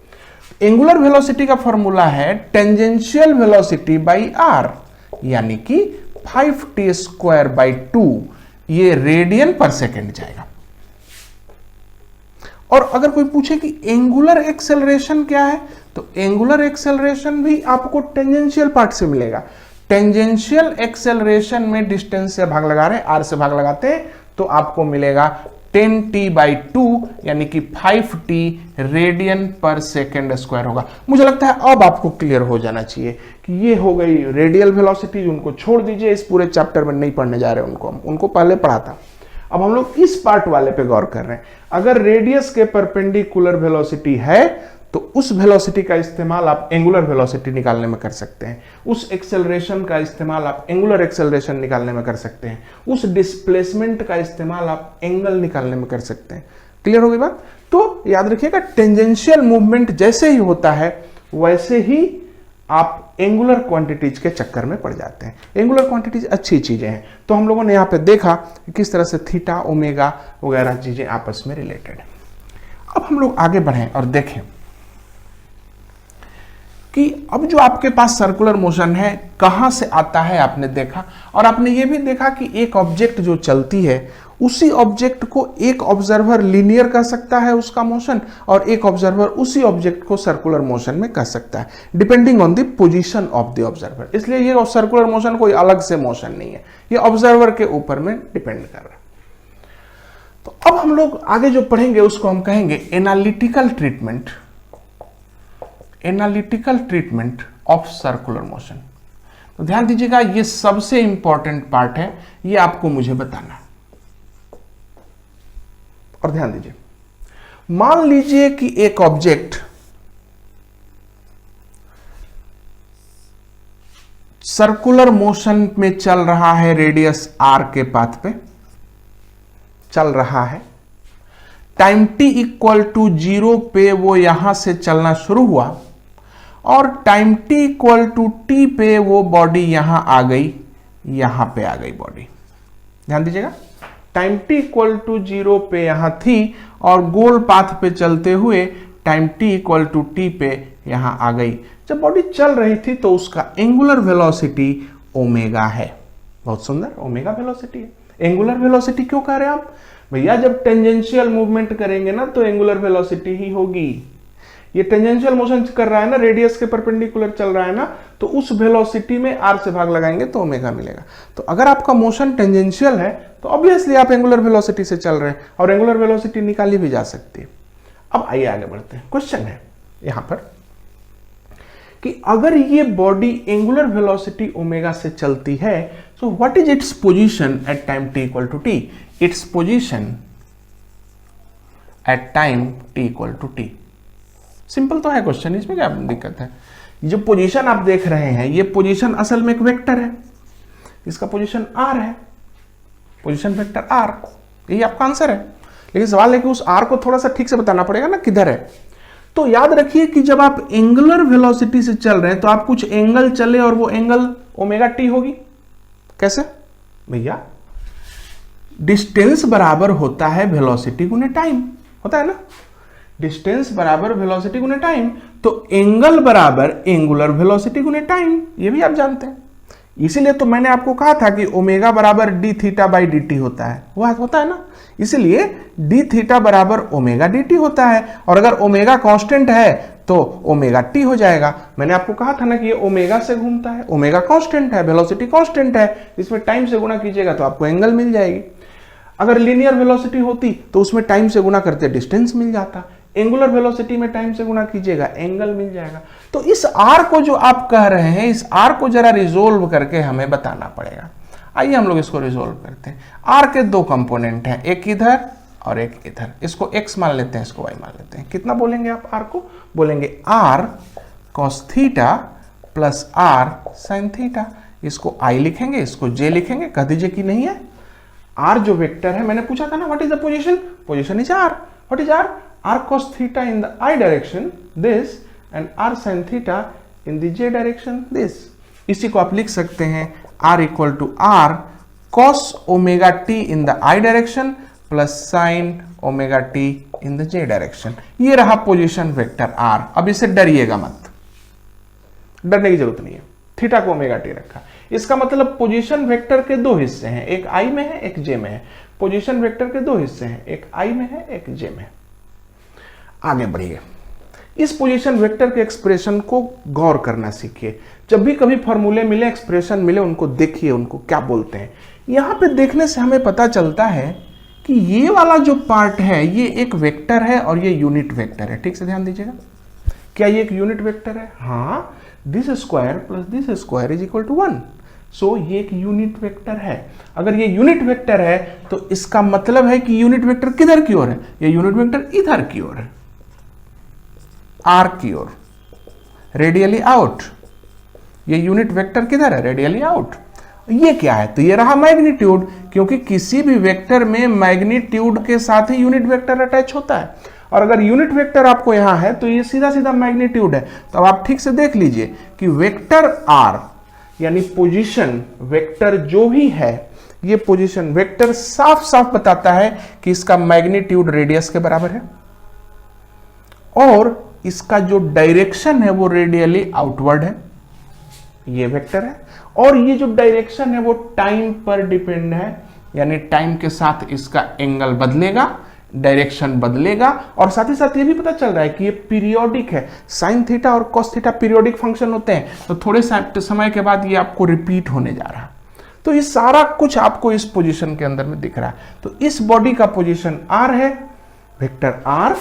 एंगुलर वेलोसिटी का फॉर्मूला है टेंजेंशियल वेलोसिटी बाई आर, यानी कि 5t स्क्वायर बाई 2, ये रेडियन पर सेकेंड जाएगा। और अगर कोई पूछे कि एंगुलर एक्सेलरेशन क्या है, तो एंगुलर एक्सेलरेशन भी आपको टेंजेंशियल पार्ट से मिलेगा। टेंजेंशियल एक्सेलरेशन में डिस्टेंस से भाग लगा रहे हैं, आर से भाग लगाते हैं तो आपको मिलेगा 10t बाई 2 यानी कि 5t रेडियन पर सेकेंड स्क्वायर होगा। मुझे लगता है अब आपको क्लियर हो जाना चाहिए कि ये हो गई रेडियल वेलोसिटी, उनको छोड़ दीजिए, इस पूरे चैप्टर में नहीं पढ़ने जा रहे उनको पहले पढ़ा था। अब हम लोग इस पार्ट वाले पे गौर कर रहे हैं। अगर रेडियस के परपेंडिकुलर वेलोसिटी है तो उस वेलोसिटी का इस्तेमाल आप एंगुलर वेलोसिटी निकालने में कर सकते हैं, उस एक्सेलरेशन का इस्तेमाल आप एंगुलर एक्सेलरेशन निकालने में कर सकते हैं, उस डिस्प्लेसमेंट का इस्तेमाल आप एंगल निकालने में कर सकते हैं। क्लियर हो गई बात। तो याद रखिएगा, टेंजेंशियल मूवमेंट जैसे ही होता है वैसे ही आप एंगुलर क्वांटिटीज के चक्कर में पड़ जाते हैं। एंगुलर क्वांटिटीज अच्छी चीजें हैं, तो हम लोगों ने यहाँ पे देखा कि किस तरह से थीटा, ओमेगा वगैरह चीजें आपस में रिलेटेड है। अब हम लोग आगे बढ़ें और देखें कि अब जो आपके पास सर्कुलर मोशन है कहां से आता है, आपने देखा, और आपने ये भी देखा कि एक ऑब्जेक्ट जो चलती है उसी ऑब्जेक्ट को एक ऑब्जर्वर लीनियर कर सकता है उसका मोशन, और एक ऑब्जर्वर उसी ऑब्जेक्ट को सर्कुलर मोशन में कर सकता है, depending on the position of the observer. इसलिए ये सर्कुलर मोशन कोई अलग से मोशन नहीं है, ये ऑब्जर्वर के ऊपर में डिपेंड कर रहा है। तो अब हम लोग आगे जो पढ़ेंगे उसको हम कहेंगे analytical treatment, analytical treatment of circular motion. तो ध्यान दीजिएगा, ये सबसे इंपॉर्टेंट पार्ट है, ये आपको मुझे बताना है। और ध्यान दीजिए, मान लीजिए कि एक ऑब्जेक्ट सर्कुलर मोशन में चल रहा है, रेडियस आर के पाथ पे चल रहा है, टाइम t इक्वल टू 0 पे वो यहां से चलना शुरू हुआ, और time t equal to t पे वो बॉडी यहां आ गई, यहां पे आ गई बॉडी। ध्यान दीजिएगा, टाइम t इक्वल टू 0 पे यहां थी और गोल पाथ पे चलते हुए time t equal to t पे यहां आ गई। जब बॉडी चल रही थी तो उसका एंगुलर वेलोसिटी ओमेगा है। बहुत सुंदर, ओमेगा वेलोसिटी है। एंगुलर वेलोसिटी क्यों कह रहे हैं आप भैया, जब टेंजेंशियल मूवमेंट करेंगे ना तो एंगुलर वेलोसिटी ही होगी। ये टेंजेंशियल मोशन कर रहा है ना, रेडियस के परपेंडिकुलर चल रहा है ना, तो उस वेलोसिटी में r से भाग लगाएंगे तो ओमेगा मिलेगा। तो अगर आपका मोशन टेंजेंशियल है तो ऑब्वियसली आप एंगुलर वेलोसिटी से चल रहे हैं और एंगुलर वेलोसिटी निकाली भी जा सकती है। अब आइए आगे बढ़ते हैं। क्वेश्चन है यहां पर कि अगर ये बॉडी एंगुलर वेलोसिटी ओमेगा से चलती है, so what is its position at time t equal to t? Its position at time t equal to t। Simple तो है क्वेश्चन, इसमें क्या दिक्कत है? जो पोजीशन आप देख रहे हैं ये पोजीशन असल में एक वेक्टर है, इसका पोजीशन r है, पोजीशन वेक्टर r, यही आपका आंसर है। लेकिन सवाल है कि उस r को थोड़ा सा ठीक से बताना पड़ेगा ना किधर है। तो याद रखिए कि जब आप एंगुलर वेलोसिटी से चल रहे हैं तो आप कुछ एंगल चले और वो एंगल ओमेगा टी होगी। कैसे भैया? डिस्टेंस बराबर होता है वेलोसिटी गुने टाइम, होता है ना, डिस्टेंस बराबर वेलोसिटी गुने टाइम, तो एंगल बराबर एंगुलर वेलोसिटी गुने टाइम, ये भी आप जानते हैं। इसीलिए तो मैंने आपको कहा था कि ओमेगा बराबर D theta by D T होता है, वो होता है ना, इसीलिए डी थीटा बराबर ओमेगा डी टी होता है। और अगर ओमेगा कांस्टेंट है तो ओमेगा टी हो जाएगा। मैंने आपको कहा था ना कि ये ओमेगा से घूमता है, ओमेगा कांस्टेंट है, वेलोसिटी कांस्टेंट है, इसमें टाइम से गुना कीजिएगा तो आपको एंगल मिल जाएगी। अगर लीनियर वेलोसिटी होती तो उसमें टाइम से गुना करते डिस्टेंस मिल जाता, एंगुलर वेलोसिटी में टाइम से गुना कीजिएगा एंगल मिल जाएगा। तो इस r को जो आप कह रहे हैं, इस r को जरा रिजोल्व करके हमें बताना पड़ेगा। आइए हम लोग इसको रिजोल्व करते हैं। r के दो कंपोनेंट हैं, एक इधर और एक इधर, इसको x मान लेते हैं, इसको y मान लेते हैं। कितना बोलेंगे आप r को? बोलेंगे r cos theta plus r sin theta. इसको i लिखेंगे, इसको j लिखेंगे, कह दीजिए कि नहीं है। r जो वेक्टर है, मैंने पूछा था ना what is the position, position is r। What is r? r cos theta in the I direction this and r sin theta in the j direction this। इसी को आप लिख सकते हैं r equal to r cos omega t in the I direction plus sin omega t in the j direction। ये रहा position vector r। अब इसे डरिएगा मत, डरने की जरूरत नहीं है। थीटा को ओमेगा t रखा, इसका मतलब पोजीशन वेक्टर के दो हिस्से हैं, एक I में है एक j में है। पोजीशन वेक्टर के दो हिस्से हैं, एक I में है एक j में है। आगे बढ़िए, इस पोजीशन वेक्टर के एक्सप्रेशन को गौर करना सीखिए। जब भी कभी फॉर्मूले मिले, एक्सप्रेशन मिले, उनको देखिए, उनको क्या बोलते हैं। यहां पे देखने से हमें पता चलता है कि ये वाला जो पार्ट है ये एक वेक्टर है और ये यूनिट वेक्टर है। ठीक से ध्यान दीजिएगा, क्या ये एक यूनिट वेक्टर है? हाँ, this square plus this square is equal to 1। So ये एक यूनिट वेक्टर है। अगर ये यूनिट वेक्टर है तो इसका मतलब है कि यूनिट वेक्टर किधर की ओर है? ये यूनिट वेक्टर इधर की ओर है, आर की ओर, रेडियली आउट। ये यूनिट वेक्टर किधर है? Radially out. ये क्या है? तो ये रहा मैग्नीट्यूड, क्योंकि किसी भी वेक्टर में मैग्नीट्यूड के साथ ही यूनिट वेक्टर अटैच होता है। और अगर यूनिट वेक्टर आपको यहां है तो ये सीधा सीधा मैग्नीट्यूड है। तो अब आप ठीक से देख लीजिए कि वेक्टर आर यानी पोजीशन वेक्टर जो भी है, ये पोजीशन वेक्टर साफ साफ बताता है कि इसका मैग्नीट्यूड रेडियस के बराबर है और इसका जो डायरेक्शन है वो रेडियली आउटवर्ड है, ये वेक्टर है। और ये जो डायरेक्शन है वो टाइम पर डिपेंड है, यानी टाइम के साथ इसका एंगल बदलेगा, डायरेक्शन बदलेगा। और साथ ही साथ ये भी पता चल रहा है कि ये पीरियोडिक है। साइन थीटा और कॉस थीटा पीरियोडिक फंक्शन होते हैं, तो थोड़े समय के बाद ये आपको रिपीट होने जा रहा है। तो ये सारा कुछ आपको इस पोजीशन के अंदर में दिख रहा है। तो इस बॉडी का पोजीशन r है, वेक्टर r,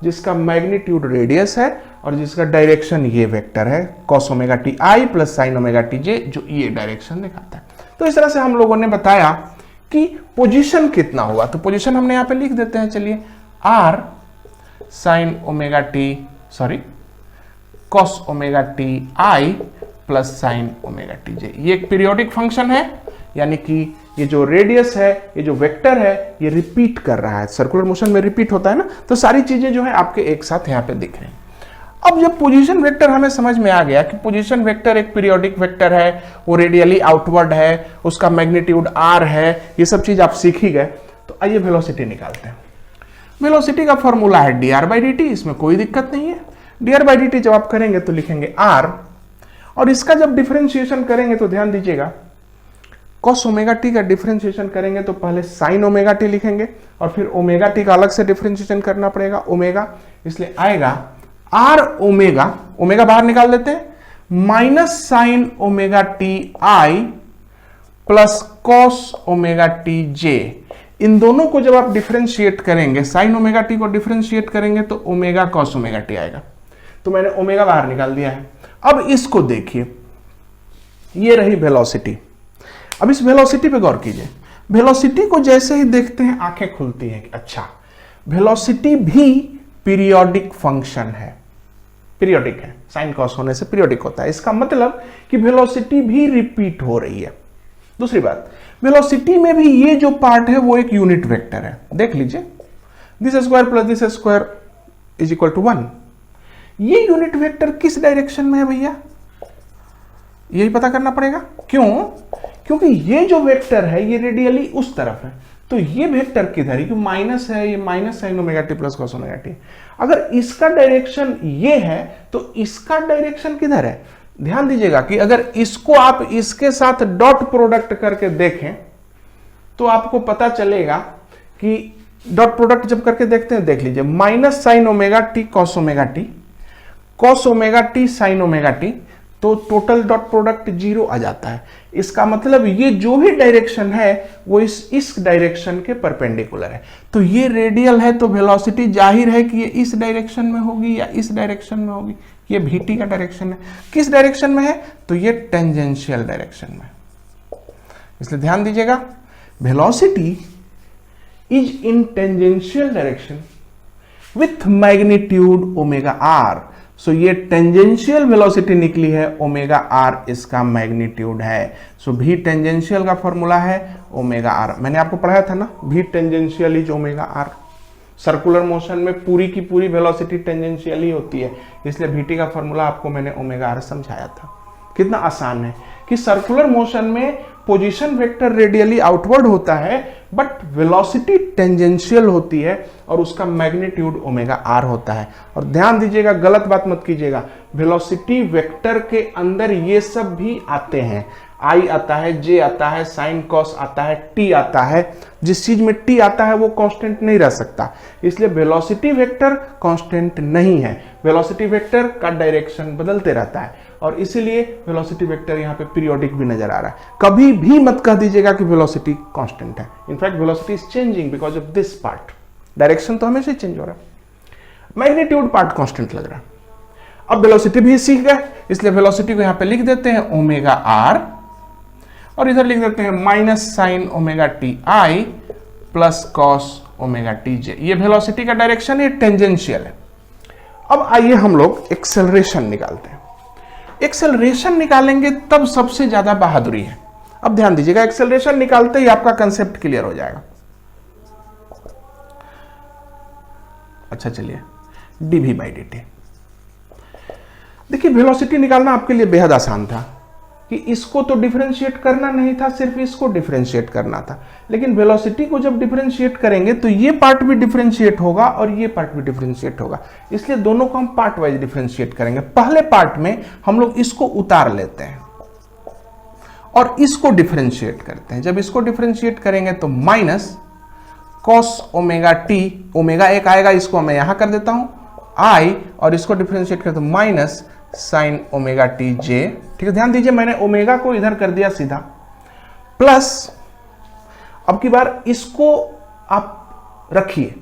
जिसका मैग्नीट्यूड रेडियस है और जिसका डायरेक्शन ये वेक्टर है cos omega t i plus sin omega t j, जो ये डायरेक्शन दिखाता है। तो इस तरह से हम लोगों ने बताया कि पोजीशन कितना हुआ। तो पोजीशन हमने यहां पे लिख देते हैं, चलिए, r sin omega t cos omega t i plus sin omega t j. ये एक पीरियोडिक फंक्शन है, यानी कि ये जो रेडियस है, ये जो वेक्टर है, ये रिपीट कर रहा है। सर्कुलर मोशन में रिपीट होता है ना, तो सारी चीजें जो है आपके एक साथ यहाँ पे दिख रही हैं। अब जब पोजीशन वेक्टर हमें समझ में आ गया कि पोजीशन वेक्टर एक पीरियोडिक वेक्टर है, वो रेडियली आउटवर्ड है, उसका मैग्नीट्यूड r है, ये सब चीज आप सीख ही गए, तो आइए वेलोसिटी निकालते हैं। वेलोसिटी का फॉर्मूला है dr/dt, इसमें कोई दिक्कत नहीं है। dr/dt जब आप करेंगे तो लिखेंगे r, और इसका जब डिफरेंशिएशन करेंगे तो ध्यान दीजिएगा, cos ओमेगा टी का डिफरेंशिएशन करेंगे तो पहले sin ओमेगा टी लिखेंगे और फिर ओमेगा टी का अलग से डिफरेंशिएशन करना पड़ेगा, ओमेगा, इसलिए आएगा आर ओमेगा, ओमेगा बाहर निकाल देते हैं, minus sine omega t i plus cos omega t j. इन दोनों को जब आप डिफरेंशिएट करेंगे, साइन ओमेगा टी को डिफरेंशिएट करेंगे तो ओमेगा कॉस ओमेगा टी आएगा। तो मैंने ओमेगा बाहर निकाल दिया है। अब इसको देखिए, ये रही वेलोसिटी। अब इस वेलोसिटी पे गौर कीजिए। वेलोसिटी को जैसे ही देखते हैं आंखें खुलती हैं कि अच्छा, वेलोसिटी भी पीरियोडिक फंक्शन है, पीरियोडिक है, साइन कॉस होने से पीरियोडिक होता है। इसका मतलब कि वेलोसिटी भी रिपीट हो रही है। दूसरी बात, वेलोसिटी में भी ये जो पार्ट है वो एक यूनिट वेक्टर है। देख लीजिए, this square plus this square is equal to 1। ये यूनिट वेक्टर किस डायरेक्शन में है भैया, यही पता करना पड़ेगा। क्यों? क्योंकि ये जो वेक्टर है ये रेडियली उस तरफ है, तो ये वेक्टर किधर है? क्योंकि माइनस है, ये minus sine omega T plus cos omega T. अगर इसका डायरेक्शन ये है तो इसका डायरेक्शन किधर है? ध्यान दीजिएगा कि अगर इसको आप इसके साथ डॉट प्रोडक्ट करके देखें तो आपको पता चलेगा कि डॉट प्रोडक्ट जब करके देखते हैं, देख लीजिए, minus sine omega T cos omega T, cos omega T sign omega T, तो टोटल डॉट प्रोडक्ट 0 आ जाता है। इसका मतलब ये जो भी डायरेक्शन है वो इस डायरेक्शन के परपेंडिकुलर है। तो ये रेडियल है, तो वेलोसिटी जाहिर है कि ये इस डायरेक्शन में होगी या इस डायरेक्शन में होगी। ये vt का डायरेक्शन है। किस डायरेक्शन में है? तो ये टेंजेंशियल डायरेक्शन में। इसलिए ध्यान दीजिएगा, velocity is in tangential direction with magnitude omega r. So ये टेंजेंशियल वेलोसिटी निकली है, ओमेगा आर इसका मैग्नीट्यूड है। सो भी टेंजेंशियल का फॉर्मूला है ओमेगा आर। मैंने आपको पढ़ाया था ना, भी tangential is omega R. Circular motion में पूरी की पूरी वेलोसिटी टेंजेंशियल ही होती है, इसलिए vt का फॉर्मूला आपको मैंने ओमेगा आर समझाया था। कितना आसान है कि सर्कुलर मोशन में पोजीशन वेक्टर रेडियली आउटवर्ड होता है बट वेलोसिटी टेंजेंशियल होती है और उसका मैग्नीट्यूड ओमेगा आर होता है। और ध्यान दीजिएगा, गलत बात मत कीजिएगा, वेलोसिटी वेक्टर के अंदर ये सब भी आते हैं। आई आता है, जे आता है, साइन कॉस आता है, टी आता है। जिस चीज में टी आता है वो कांस्टेंट नहीं रह सकता, इसलिए वेलोसिटी वेक्टर कांस्टेंट नहीं है। वेलोसिटी वेक्टर का डायरेक्शन बदलते रहता है और इसीलिए वेलोसिटी वेक्टर यहाँ पे पीरियोडिक भी नजर आ रहा है। कभी भी मत कह दीजिएगा कि वेलोसिटी कांस्टेंट है। In fact velocity is changing because of this part. Direction तो हमेशा चेंज हो रहा है, मैग्नीट्यूड पार्ट कांस्टेंट लग रहा है। अब वेलोसिटी भी सीख गए, इसलिए वेलोसिटी को यहाँ पे लिख देते हैं ओमेगा आर और इधर लिख देते हैं minus sine omega t i plus cos omega t j. ये वेलोसिटी का डायरेक्शन है, टेंजेंशियल है। अब आइए हम लोग एक्सेलरेशन निकालते हैं। एक्सेलरेशन निकालेंगे तब सबसे ज्यादा बहादुरी है। अब ध्यान दीजिएगा, एक्सेलरेशन निकालते ही आपका कंसेप्ट क्लियर हो जाएगा। अच्छा चलिए, डीवी बाई डी टी। देखिए, वेलोसिटी निकालना आपके लिए बेहद आसान था कि इसको तो डिफरेंशिएट करना नहीं था, सिर्फ इसको डिफरेंशिएट करना था। लेकिन वेलोसिटी को जब डिफरेंशिएट करेंगे तो ये पार्ट भी डिफरेंशिएट होगा और ये पार्ट भी डिफरेंशिएट होगा, इसलिए दोनों को हम पार्ट वाइज डिफरेंशिएट करेंगे। पहले पार्ट में हम लोग इसको उतार लेते हैं और इसको डिफरेंशिएट करते हैं। जब इसको डिफरेंशिएट करेंगे तो minus cos omega T, omega एक आएगा, इसको मैं यहां कर देता हूं आई, और इसको डिफरेंशिएट करते तो माइनस साइन ओमेगा टी जे। ठीक है, ध्यान दीजिए, मैंने ओमेगा को इधर कर दिया सीधा, प्लस अब की बार इसको आप रखिए,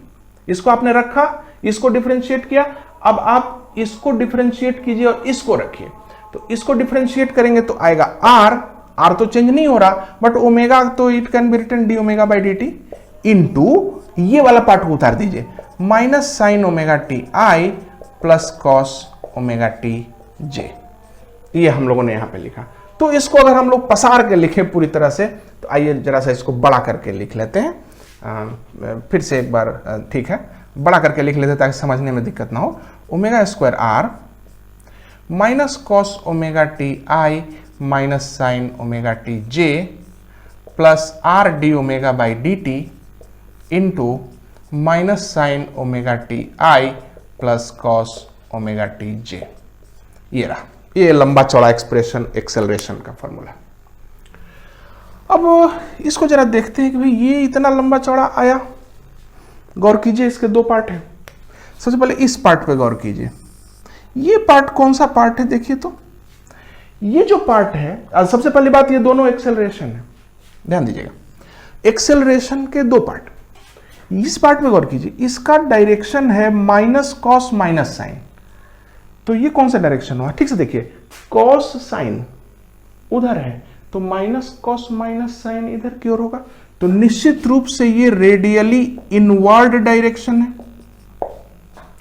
इसको आपने रखा, इसको डिफरेंशिएट किया, अब आप इसको डिफरेंशिएट कीजिए और इसको रखिए। तो इसको डिफरेंशिएट करेंगे तो आएगा आर, आर तो चेंज नहीं हो रहा बट ओमेगा तो it can be written d omega by D T into ये वाला पार्ट को उतार दीजिए, minus sine omega t i plus cos omega t j. ये हम लोगों ने यहां पे लिखा। तो इसको अगर हम लोग पसार के लिखें पूरी तरह से, तो आइए जरा सा इसको बड़ा करके लिख लेते हैं। फिर से एक बार, ठीक है, बड़ा करके लिख लेते हैं ताकि समझने में दिक्कत ना हो। Omega square r minus cos omega t i minus sine omega t j plus r d omega by D T into minus sine omega t i plus cos omega t j. ये रहा, ये लंबा चौड़ा expression acceleration का formula. अब इसको जरा देखते हैं कि भाई ये इतना लंबा चौड़ा आया। गौर कीजिए, इसके दो पार्ट हैं। सबसे पहले इस पार्ट पे गौर कीजिए, ये पार्ट कौन सा पार्ट है देखिए, तो ये जो पार्ट है, सबसे पहली बात ये दोनों एक्सेलरेशन है, ध्यान दीजिएगा। एक्सेलरेशन के दो पार्ट, इस पार्ट में गौर कीजिए, इसका डायरेक्शन है माइनस कॉस माइनस साइन। तो ये कौन सा डायरेक्शन हुआ, ठीक से देखिए, कॉस साइन उधर है तो माइनस कॉस माइनस साइन इधर की ओर होगा, तो निश्चित रूप से ये रेडियली इनवर्ड डायरेक्शन है,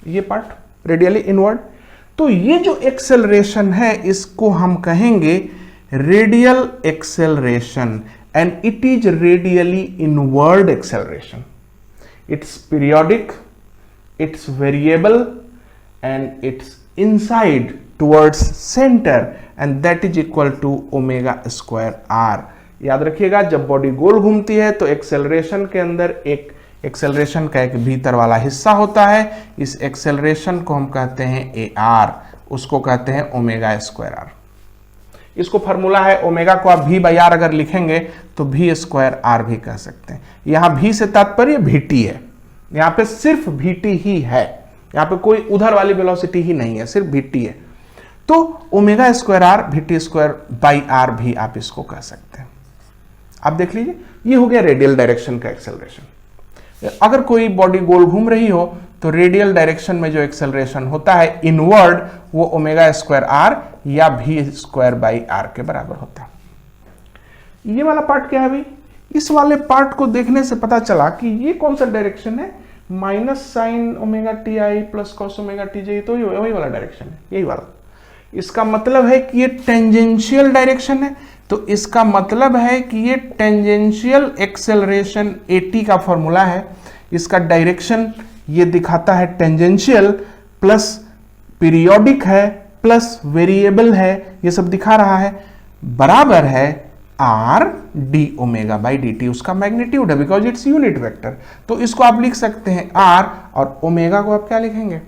ये पार्ट रेडियली इनवर्ड। तो ये जो एक्सेलरेशन है इसको हम कहेंगे radial acceleration, and it is radially inward acceleration. Its periodic, its variable and its inside towards center and that is equal to omega square R. याद रखिएगा, जब बॉडी गोल घूमती है तो एक्सेलरेशन के अंदर एक एक्सेलरेशन का एक भीतर वाला हिस्सा होता है, इस एक्सेलरेशन को हम कहते हैं ए आर, उसको कहते हैं ओमेगा स्क्वायर आर। इसको फॉर्मूला है, ओमेगा को आप वी बाई आर अगर लिखेंगे तो वी स्क्वायर आर भी कह सकते हैं। यहां वी से तात्पर्य वीटी है, यहां पे सिर्फ वीटी ही है, यहां पे कोई उधर वाली वेलोसिटी ही नहीं है, सिर्फ वीटी है। तो omega square R VT square by R भी आप इसको कह सकते हैं। आप देख लीजिए, ये हो गया रेडियल डायरेक्शन का एक्सेलरेशन। अगर कोई बॉडी गोल घूम रही हो तो रेडियल डायरेक्शन में जो एक्सेलरेशन होता है इनवर्ड, वो ओमेगा स्क्वायर आर या वी स्क्वायर बाई आर के बराबर होता है। ये वाला पार्ट क्या है भाई, इस वाले पार्ट को देखने से पता चला कि ये कौन सा डायरेक्शन है, minus sine omega t i plus cos omega t j, तो वही वाला डायरेक्शन है, यही वाला। इसका मतलब है कि ये टेंजेंशियल डायरेक्शन है, तो इसका मतलब है कि ये टेंजेंशियल एक्सेलरेशन एटी का फॉर्मूला है। इसका डायरेक्शन ये दिखाता है टेंजेंशियल, प्लस पीरियोडिक है, प्लस वेरिएबल है, ये सब दिखा रहा है, बराबर है are d omega by D T, उसका मैग्नीट्यूड है, बिकॉज इट्स यूनिट वेक्टर। तो इसको आप लिख सकते हैं आर, और ओमेगा को आप क्या लिखेंगे,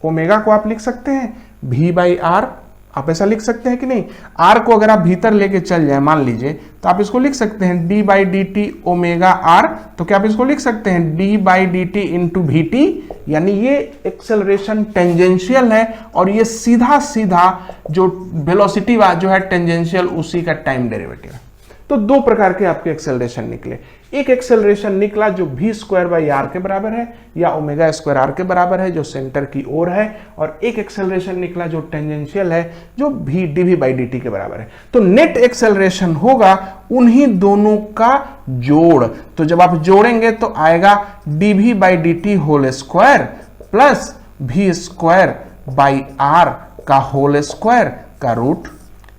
ओमेगा को आप लिख सकते हैं भी बाई आर, आप ऐसा लिख सकते हैं कि नहीं। आर को अगर आप भीतर लेके चल जाए मान लीजिए, तो आप इसको लिख सकते हैं D by D T omega R, तो क्या आप इसको लिख सकते हैं D by D T into भी टी, यानी ये एक्सेलरेशन टेंजेंशियल है, और ये सीधा सीधा जो वेलोसिटी जो है टेंजेंशियल, उसी का टाइम डेरिवेटिव है। तो दो प्रकार के आपके एक्सेलरेशन निकले, एक एक्सेलरेशन निकला जो वी स्क्वायर बाई आर के बराबर है या ओमेगा स्क्वायर आर के बराबर है, जो सेंटर की ओर है, और एक एक्सेलरेशन निकला जो टेंजेंशियल है, जो V D V by D T के बराबर है। तो नेट एक्सेलरेशन होगा उन्हीं दोनों का जोड़। तो जब आप जोड़ेंगे तो आएगा D V by D T whole square plus V square by R का होल स्क्वायर का रूट।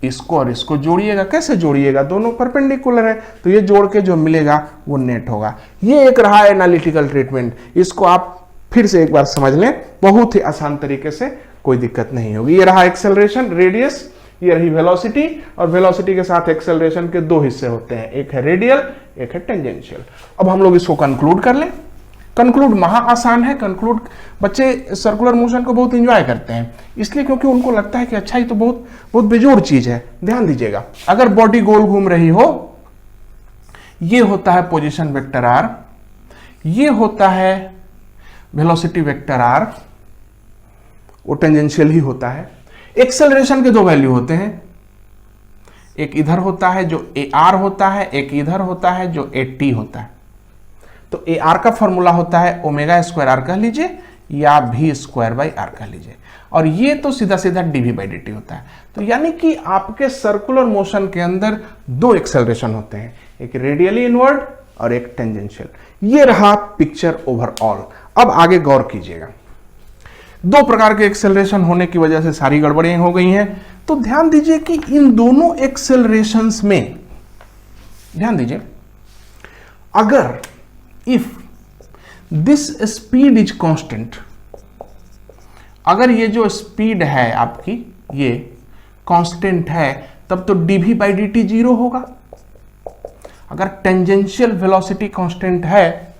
इसको और इसको जोड़िएगा, कैसे जोड़िएगा, दोनों परपेंडिकुलर है, तो ये जोड़ के जो मिलेगा वो नेट होगा। ये एक रहा एनालिटिकल ट्रीटमेंट, इसको आप फिर से एक बार समझ लें, बहुत ही आसान तरीके से, कोई दिक्कत नहीं होगी। ये रहा एक्सेलरेशन, रेडियस, ये रही वेलोसिटी, और वेलोसिटी के साथ एक्सेलरेशन के दो हिस्से होते हैं, एक है रेडियल, एक है टेंजेंशियल। अब हम लोग इसको कंक्लूड कर लें। कंक्लूड महा आसान है। कंक्लूड बच्चे सर्कुलर मोशन को बहुत एंजॉय करते हैं, इसलिए क्योंकि उनको लगता है कि अच्छा, ये तो बहुत बहुत बेजोड़ चीज है। ध्यान दीजिएगा, अगर बॉडी गोल घूम रही हो, ये होता है पोजीशन वेक्टर आर, ये होता है वेलोसिटी वेक्टर आर, वो टेंजेंशियल ही होता है। एक्सेलरेशन के दो वैल्यू होते हैं, एक इधर होता है जो ए आर होता है, एक इधर होता है जो ए टी होता है। तो ए आर का फॉर्मूला होता है ओमेगा स्क्वायर आर कह लीजिए या भी स्क्वायर बाई आर कह लीजिए, और ये तो सीधा सीधा डीवी बाई डी टी होता है। तो यानी कि आपके सर्कुलर मोशन के अंदर दो एक्सेलरेशन होते हैं, एक रेडियली इनवर्ड और एक टेंजेंशियल। ये रहा पिक्चर ओवरऑल। अब आगे गौर कीजिएगा, दो प्रकार के एक्सेलरेशन होने की वजह से सारी गड़बड़ियां हो गई हैं। तो ध्यान दीजिए कि इन दोनों एक्सेलरेशंस में, ध्यान दीजिए, अगर if this speed is constant, अगर ये जो स्पीड है आपकी ये कांस्टेंट है, तब तो d v by D t zero होगा। अगर टेंजेंशियल वेलोसिटी कांस्टेंट है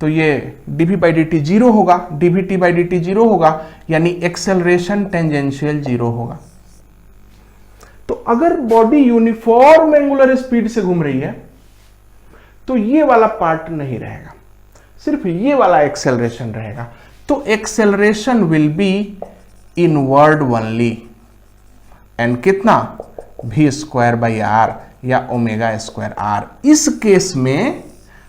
तो ये d v by D t zero होगा, d v t by D t zero होगा, यानी एक्सेलरेशन टेंजेंशियल जीरो होगा। तो अगर बॉडी यूनिफॉर्म एंगुलर स्पीड से घूम रही है तो ये वाला पार्ट नहीं रहेगा, सिर्फ ये वाला एक्सेलरेशन रहेगा। तो acceleration will be inward only, एन कितना v स्क्वायर बाई आर या ओमेगा स्क्वायर आर। इस केस में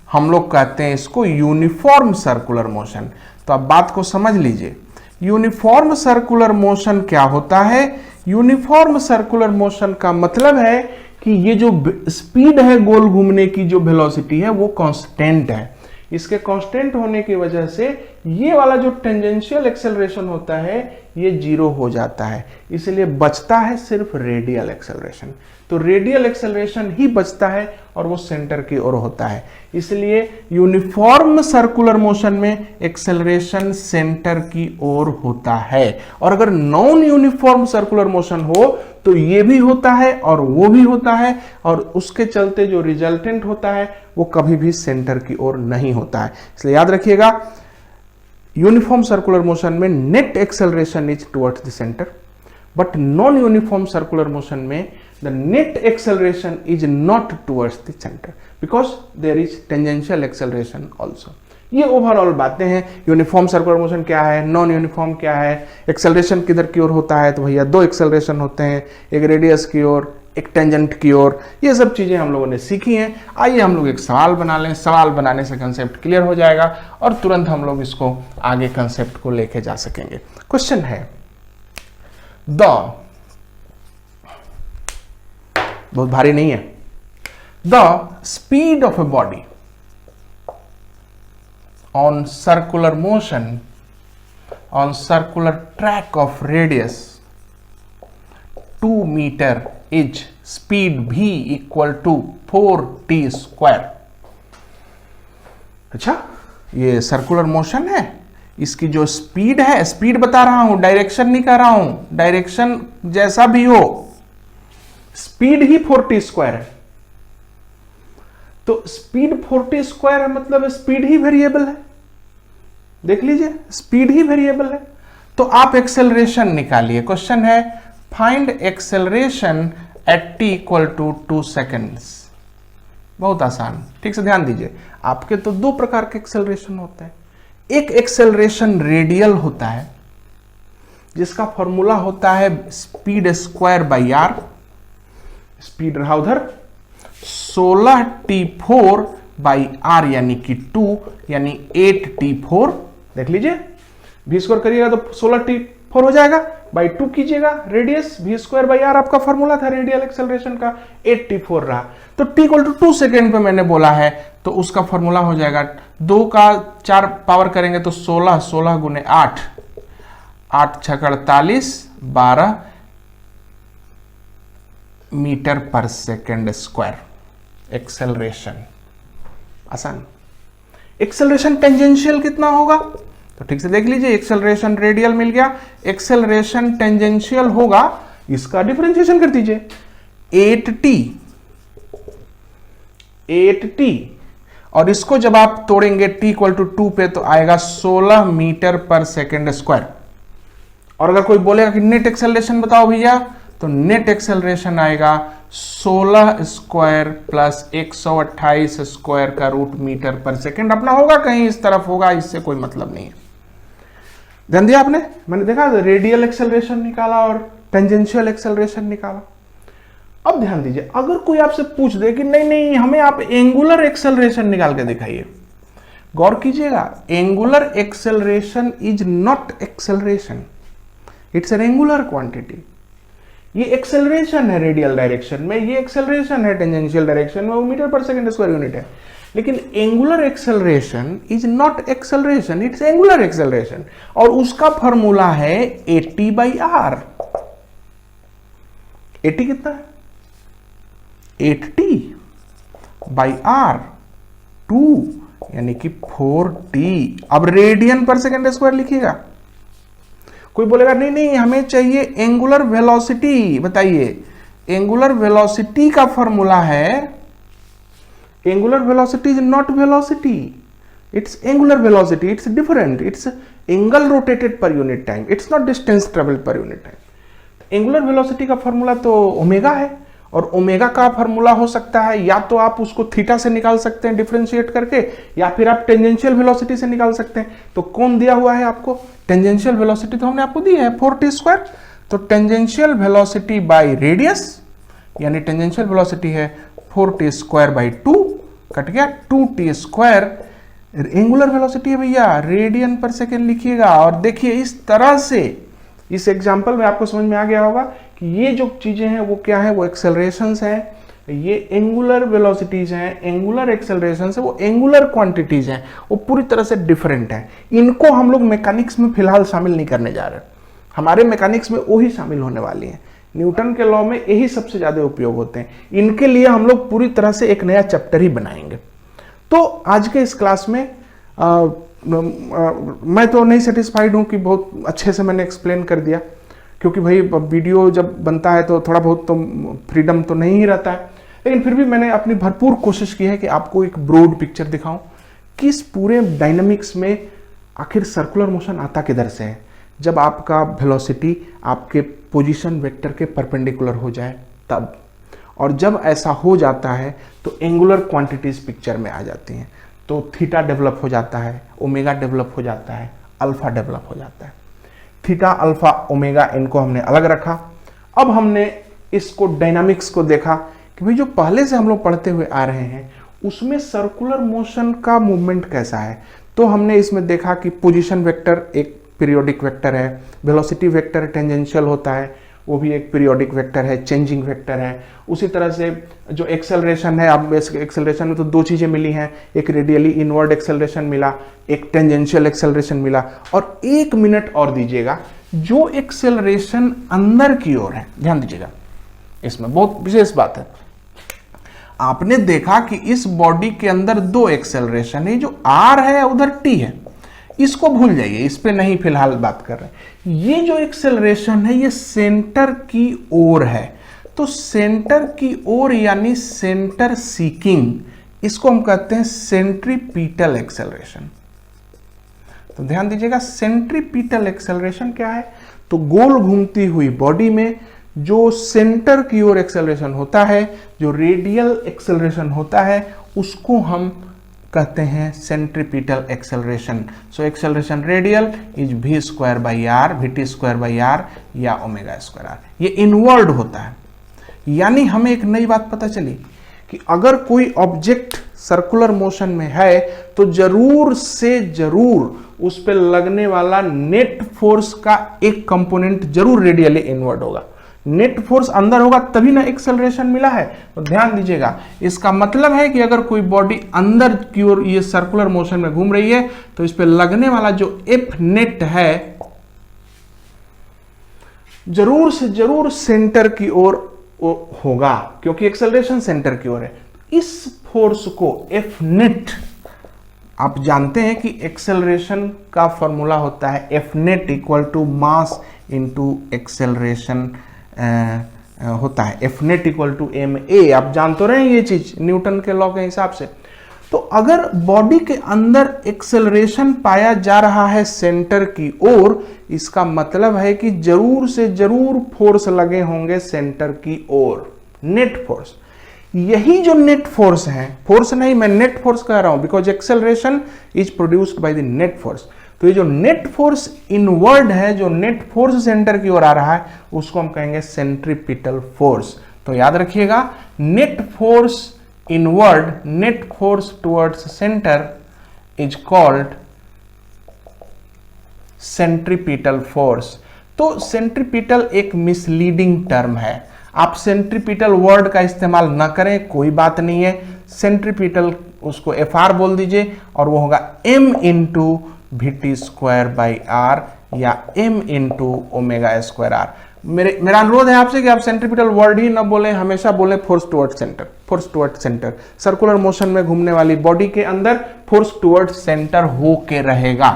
हम लोग कहते हैं इसको यूनिफॉर्म सर्कुलर मोशन। तो अब बात को समझ लीजिए, यूनिफॉर्म सर्कुलर मोशन क्या होता है? यूनिफॉर्म सर्कुलर मोशन का मतलब है कि ये जो स्पीड है गोल घूमने की, जो वेलोसिटी है वो कांस्टेंट है। इसके कांस्टेंट होने की वजह से ये वाला जो टेंजेंशियल एक्सेलरेशन होता है ये जीरो हो जाता है, इसलिए बचता है सिर्फ रेडियल एक्सेलरेशन। तो रेडियल एक्सेलरेशन ही बचता है और वो सेंटर की ओर होता है। इसलिए यूनिफॉर्म सर्कुलर मोशन में एक्सेलरेशन सेंटर की ओर होता है, और अगर नॉन यूनिफॉर्म सर्कुलर मोशन हो तो ये भी होता है और वो भी होता है, और उसके चलते जो रिजल्टेंट होता है वो कभी भी सेंटर की ओर नहीं होता है। इसलिए याद रखिएगा, यूनिफॉर्म सर्कुलर मोशन में net acceleration is towards the centre, but non uniform circular motion में the net acceleration is not towards the center because there is tangential acceleration also। ये ओवरऑल बातें हैं। यूनिफॉर्म सर्कुलर मोशन क्या है, non uniform क्या है, acceleration किधर की ओर होता है, तो भैया दो एक्सेलरेशन होते हैं, एक रेडियस की ओर, एक टेंजेंट की ओर। ये सब चीजें हम लोगों ने सीखी हैं। आइए हम लोग एक सवाल बना लें, सवाल बनाने से कंसेप्ट क्लियर हो जाएगा और तुरंत हम लोग इसको आगे कंसेप्ट को लेके जा सकेंगे। क्वेश्चन है, बहुत भारी नहीं है, the speed of a body on circular motion on circular track of radius 2 metre is speed v equal to 4t square. अच्छा, ये सर्कुलर मोशन है, इसकी जो स्पीड है, स्पीड बता रहा हूं, डायरेक्शन नहीं कह रहा हूं, डायरेक्शन जैसा भी हो, स्पीड ही 4t स्क्वायर है। तो स्पीड 4t स्क्वायर है मतलब स्पीड ही वेरिएबल है। देख लीजिए, स्पीड ही वेरिएबल है। तो आप एक्सेलरेशन निकालिए। क्वेश्चन है, find acceleration at t equal to 2 seconds. बहुत आसान, ठीक से ध्यान दीजिए। आपके तो दो प्रकार के एक्सेलरेशन होते हैं। एक एक्सेलरेशन रेडियल होता है जिसका फॉर्मूला होता है speed square by R. Speed रहा उधर 16t4 बाई आर यानी कि 2 यानी 8t4। देख लीजिए, v स्क्वायर करिएगा तो 16t4 हो जाएगा, बाई 2 कीजिएगा, radius v square by R आपका फॉर्मूला था रेडियल एक्सेलरेशन का, 8t4 रहा। तो t इक्वल टू 2 सेकेंड पे मैंने बोला है तो उसका फॉर्मूला हो जाएगा, 2 का 4 पावर करेंगे तो 16, 16 गुने 8, 8 6 48, 12 मीटर पर सेकेंड स्क्वायर एक्सेलरेशन। आसान। एक्सेलरेशन टेंजेंशियल कितना होगा? तो ठीक से देख लीजिए, एक्सेलरेशन रेडियल मिल गया, एक्सेलरेशन टेंजेंशियल होगा, इसका डिफरेंशिएशन कर दीजिए, 8t, और इसको जब आप तोड़ेंगे t इक्वल टू 2 पे तो आएगा 16 मीटर पर सेकेंड स्क्वायर। और अगर कोई बोलेगा कि नेट एक्सेलरेशन बताओ भैया, तो नेट एक्सेलरेशन आएगा 16 स्क्वायर प्लस 128 स्क्वायर का रूट मीटर पर सेकेंड। अपना होगा कहीं इस तरफ होगा, इससे कोई मतलब नहीं है। ध्यान दिया आपने? मैंने देखा रेडियल एक्सेलरेशन निकाला और टेंजेंशियल एक्सेलरेशन निकाला। अब ध्यान दीजिए, अगर कोई आपसे पूछ दे कि नहीं नहीं हमें आप एंगुलर एक्सेलरेशन निकाल के दिखाइए, गौर कीजिएगा, angular acceleration is not acceleration, it's an angular quantity. ये एक्सेलरेशन है रेडियल डायरेक्शन में, ये एक्सेलरेशन है टेंजेंशियल डायरेक्शन में, वो मीटर पर सेकंड स्क्वायर यूनिट है। लेकिन angular acceleration is not acceleration, it's angular acceleration, और उसका फॉर्मूला है AT बाई आर। AT कितना है? 8t बाई आर 2 यानी कि 4t। अब रेडियन पर सेकेंड स्क्वायर लिखिएगा। कोई बोलेगा नहीं नहीं हमें चाहिए एंगुलर वेलोसिटी, बताइए एंगुलर वेलोसिटी का फॉर्मूला है, angular velocity is not velocity, it's angular velocity, it's different, it's angle rotated per unit time, it's not distance travelled per unit time. Angular velocity का फॉर्मूला तो omega है, और omega का formula हो सकता है या तो आप उसको थीटा से निकाल सकते हैं डिफरेंशिएट करके, या फिर आप टेंजेंशियल वेलोसिटी से निकाल सकते हैं। तो कौन दिया हुआ है आपको? टेंजेंशियल वेलोसिटी तो हमने आपको दी है 4t²। तो टेंजेंशियल वेलोसिटी बाय रेडियस, यानी टेंजेंशियल वेलोसिटी है 4t²/2, कट गया 2t²। एंगुलर वेलोसिटी है भैया रेडियन पर सेकेंड लिखिएगा। और देखिए इस तरह से इस एग्जांपल में आपको समझ में आ गया होगा कि ये जो चीजें हैं वो क्या है, वो एक्सेलरेशंस हैं, ये एंगुलर वेलोसिटीज हैं, एंगुलर एक्सेलरेशंस है, वो एंगुलर क्वांटिटीज हैं, वो पूरी तरह से डिफरेंट है। इनको हम लोग मैकेनिक्स में फिलहाल शामिल नहीं करने जा रहे। हमारे मैकेनिक्स में वही शामिल होने वाली है। न्यूटन के लॉ में यही सबसे ज्यादा उपयोग होते हैं। इनके लिए हम लोग पूरी तरह से एक नया चैप्टर ही बनाएंगे। तो आज के इस क्लास में मैं तो नहीं सेटिस्फाइड हूं कि बहुत अच्छे से मैंने एक्सप्लेन कर दिया, क्योंकि भाई वीडियो जब बनता है तो थोड़ा बहुत तो फ्रीडम तो नहीं ही रहता है, लेकिन फिर भी मैंने अपनी भरपूर कोशिश की है कि आपको एक ब्रॉड पिक्चर दिखाऊं कि इस पूरे डायनामिक्स में आखिर सर्कुलर मोशन आता किधर से है। जब आपका वेलोसिटी आपके पोजीशन वेक्टर के परपेंडिकुलर हो जाए तब, और जब ऐसा हो जाता है तो एंगुलर क्वांटिटीज पिक्चर में आ जाती हैं। तो थीटा डेवलप हो जाता है, ओमेगा डेवलप हो जाता है, अल्फा डेवलप हो जाता है। थीटा, अल्फा, ओमेगा इनको हमने अलग रखा। अब हमने इसको डायनामिक्स को देखा कि भाई जो पहले से हम लोग पढ़ते हुए आ रहे हैं उसमें सर्कुलर मोशन का मूवमेंट कैसा है। तो हमने इसमें देखा कि पोजीशन वेक्टर एक पीरियोडिक वेक्टर है, वेलोसिटी वेक्टर टेंजेंशियल होता है, वो भी एक पीरियोडिक वेक्टर है, चेंजिंग वेक्टर है। उसी तरह से जो एक्सेलरेशन है, अब एक्सेलरेशन में तो दो चीजें मिली हैं, एक रेडियली इनवर्ड एक्सेलरेशन मिला, एक टेंजेंशियल एक्सेलरेशन मिला। और एक मिनट और दीजिएगा, जो एक्सेलरेशन अंदर की ओर है, ध्यान दीजिएगा, इसमें बहुत विशेष बात है। आपने देखा कि इस बॉडी के अंदर दो एक्सेलरेशन है, जो आर है उधर टी है, इसको भूल जाइए, इस पे नहीं फिलहाल बात कर रहे। ये जो एक्सेलरेशन है ये सेंटर की ओर है। तो सेंटर की ओर यानी सेंटर सीकिंग, इसको हम कहते हैं सेंट्रीपिटल एक्सेलरेशन। तो ध्यान दीजिएगा, सेंट्रीपिटल एक्सेलरेशन क्या है? तो गोल घूमती हुई बॉडी में जो सेंटर की ओर एक्सेलरेशन होता है, जो रेडियल एक्सेलरेशन होता है, उसको हम कहते हैं centripetal acceleration. So acceleration radial is v²/r, vt²/r या ω²r। ये इनवर्ड होता है। यानी हमें एक नई बात पता चली कि अगर कोई ऑब्जेक्ट सर्कुलर मोशन में है तो जरूर से जरूर उस पर लगने वाला नेट फोर्स का एक कंपोनेंट जरूर रेडियली इनवर्ड होगा। नेट फोर्स अंदर होगा तभी ना एक्सेलरेशन मिला है। तो ध्यान दीजिएगा, इसका मतलब है कि अगर कोई बॉडी अंदर की ओर ये सर्कुलर मोशन में घूम रही है तो इस पे लगने वाला जो एफ नेट है जरूर से जरूर सेंटर की ओर होगा, क्योंकि एक्सेलरेशन सेंटर की ओर है। इस फोर्स को एफ नेट, आप जानते हैं कि एक्सेलरेशन का फॉर्मूला होता है F net equal to mass into acceleration होता है। F net equal to M A, आप जान तो रहे हैं ये चीज न्यूटन के लॉ के हिसाब से। तो अगर बॉडी के अंदर एक्सेलरेशन पाया जा रहा है सेंटर की ओर, इसका मतलब है कि जरूर से जरूर फोर्स लगे होंगे सेंटर की ओर, नेट फोर्स। यही जो नेट फोर्स है, फोर्स नहीं मैं नेट फोर्स कह रहा हूं, because acceleration is produced by the net force. तो ये जो नेट फोर्स इनवर्ड है, जो नेट फोर्स सेंटर की ओर आ रहा है, उसको हम कहेंगे सेंट्रीपिटल फोर्स। तो याद रखिएगा, net force inward, net force towards centre is called centripetal force. तो सेंट्रीपिटल एक मिसलीडिंग टर्म है, आप सेंट्रीपिटल वर्ड का इस्तेमाल ना करें, कोई बात नहीं है। सेंट्रीपिटल उसको एफ बोल दीजिए और वो होगा m इंटू vt²/r या m इंटू ω²r। मेरा अनुरोध है आपसे कि आप सेंट्रीपिटल वर्ड ही ना बोलें, हमेशा बोलें force toward centre, force toward centre. Circular motion में घूमने वाली बॉडी के अंदर फोर्स टुवर्ड सेंटर हो के रहेगा।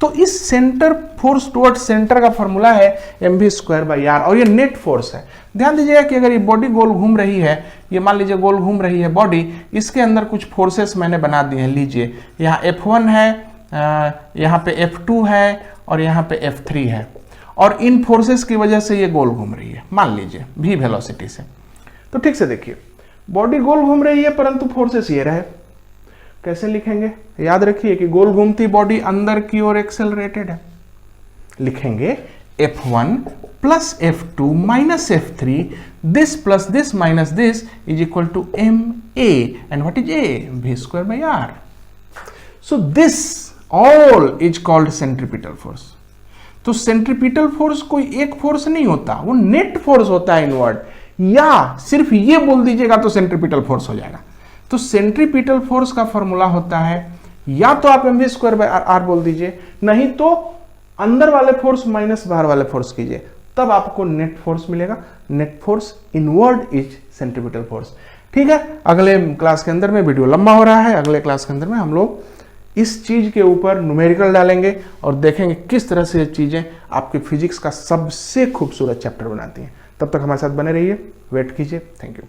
तो इस सेंटर फोर्स टुवर्ड सेंटर का फॉर्मूला है mv²/r और ये नेट फोर्स है। ध्यान दीजिएगा कि अगर ये बॉडी गोल घूम रही है, ये मान लीजिए गोल घूम रही है बॉडी, इसके अंदर कुछ फोर्सेस मैंने बना दिए हैं। लीजिए यहाँ F1 है, यहाँ पे F2 है और यहाँ पे F3 है, और इन फोर्सेस की वजह से ये गोल घूम रही है, मान लीजिए v वेलोसिटी से। तो ठीक से देखिए, बॉडी गोल घूम रही है परंतु फोर्सेस ये रहे, कैसे लिखेंगे? याद रखिए कि गोल घूमती बॉडी अंदर की ओर एक्सेलरेटेड है, लिखेंगे F1 plus F2 minus F3, this plus this minus this is equal to MA, and what is A? V²/R. So this all is called centripetal force. तो सेंट्रीपिटल फोर्स कोई एक फोर्स नहीं होता, वो नेट फोर्स होता है inward, या सिर्फ ये बोल दीजिएगा तो सेंट्रीपिटल फोर्स हो जाएगा. तो सेंट्रीपिटल फोर्स का फॉर्मूला होता है, या तो आप mv²/r बोल दीजिए, नहीं तो अंदर वाले फोर्स माइनस बाहर वाले फोर्स कीजिए, तब आपको नेट फोर्स मिलेगा. Net force inward is centripetal force. ठीक है, अगले क्लास के अंदर में, वीडियो लंबा हो रहा है, अगले क्लास के अंदर में हम लोग इस चीज के ऊपर न्यूमेरिकल डालेंगे और देखेंगे किस तरह से ये चीजें आपके फिजिक्स का सबसे खूबसूरत चैप्टर बनाती हैं. तब तक हमारे साथ बने रहिए, वेट कीजिए. Thank you.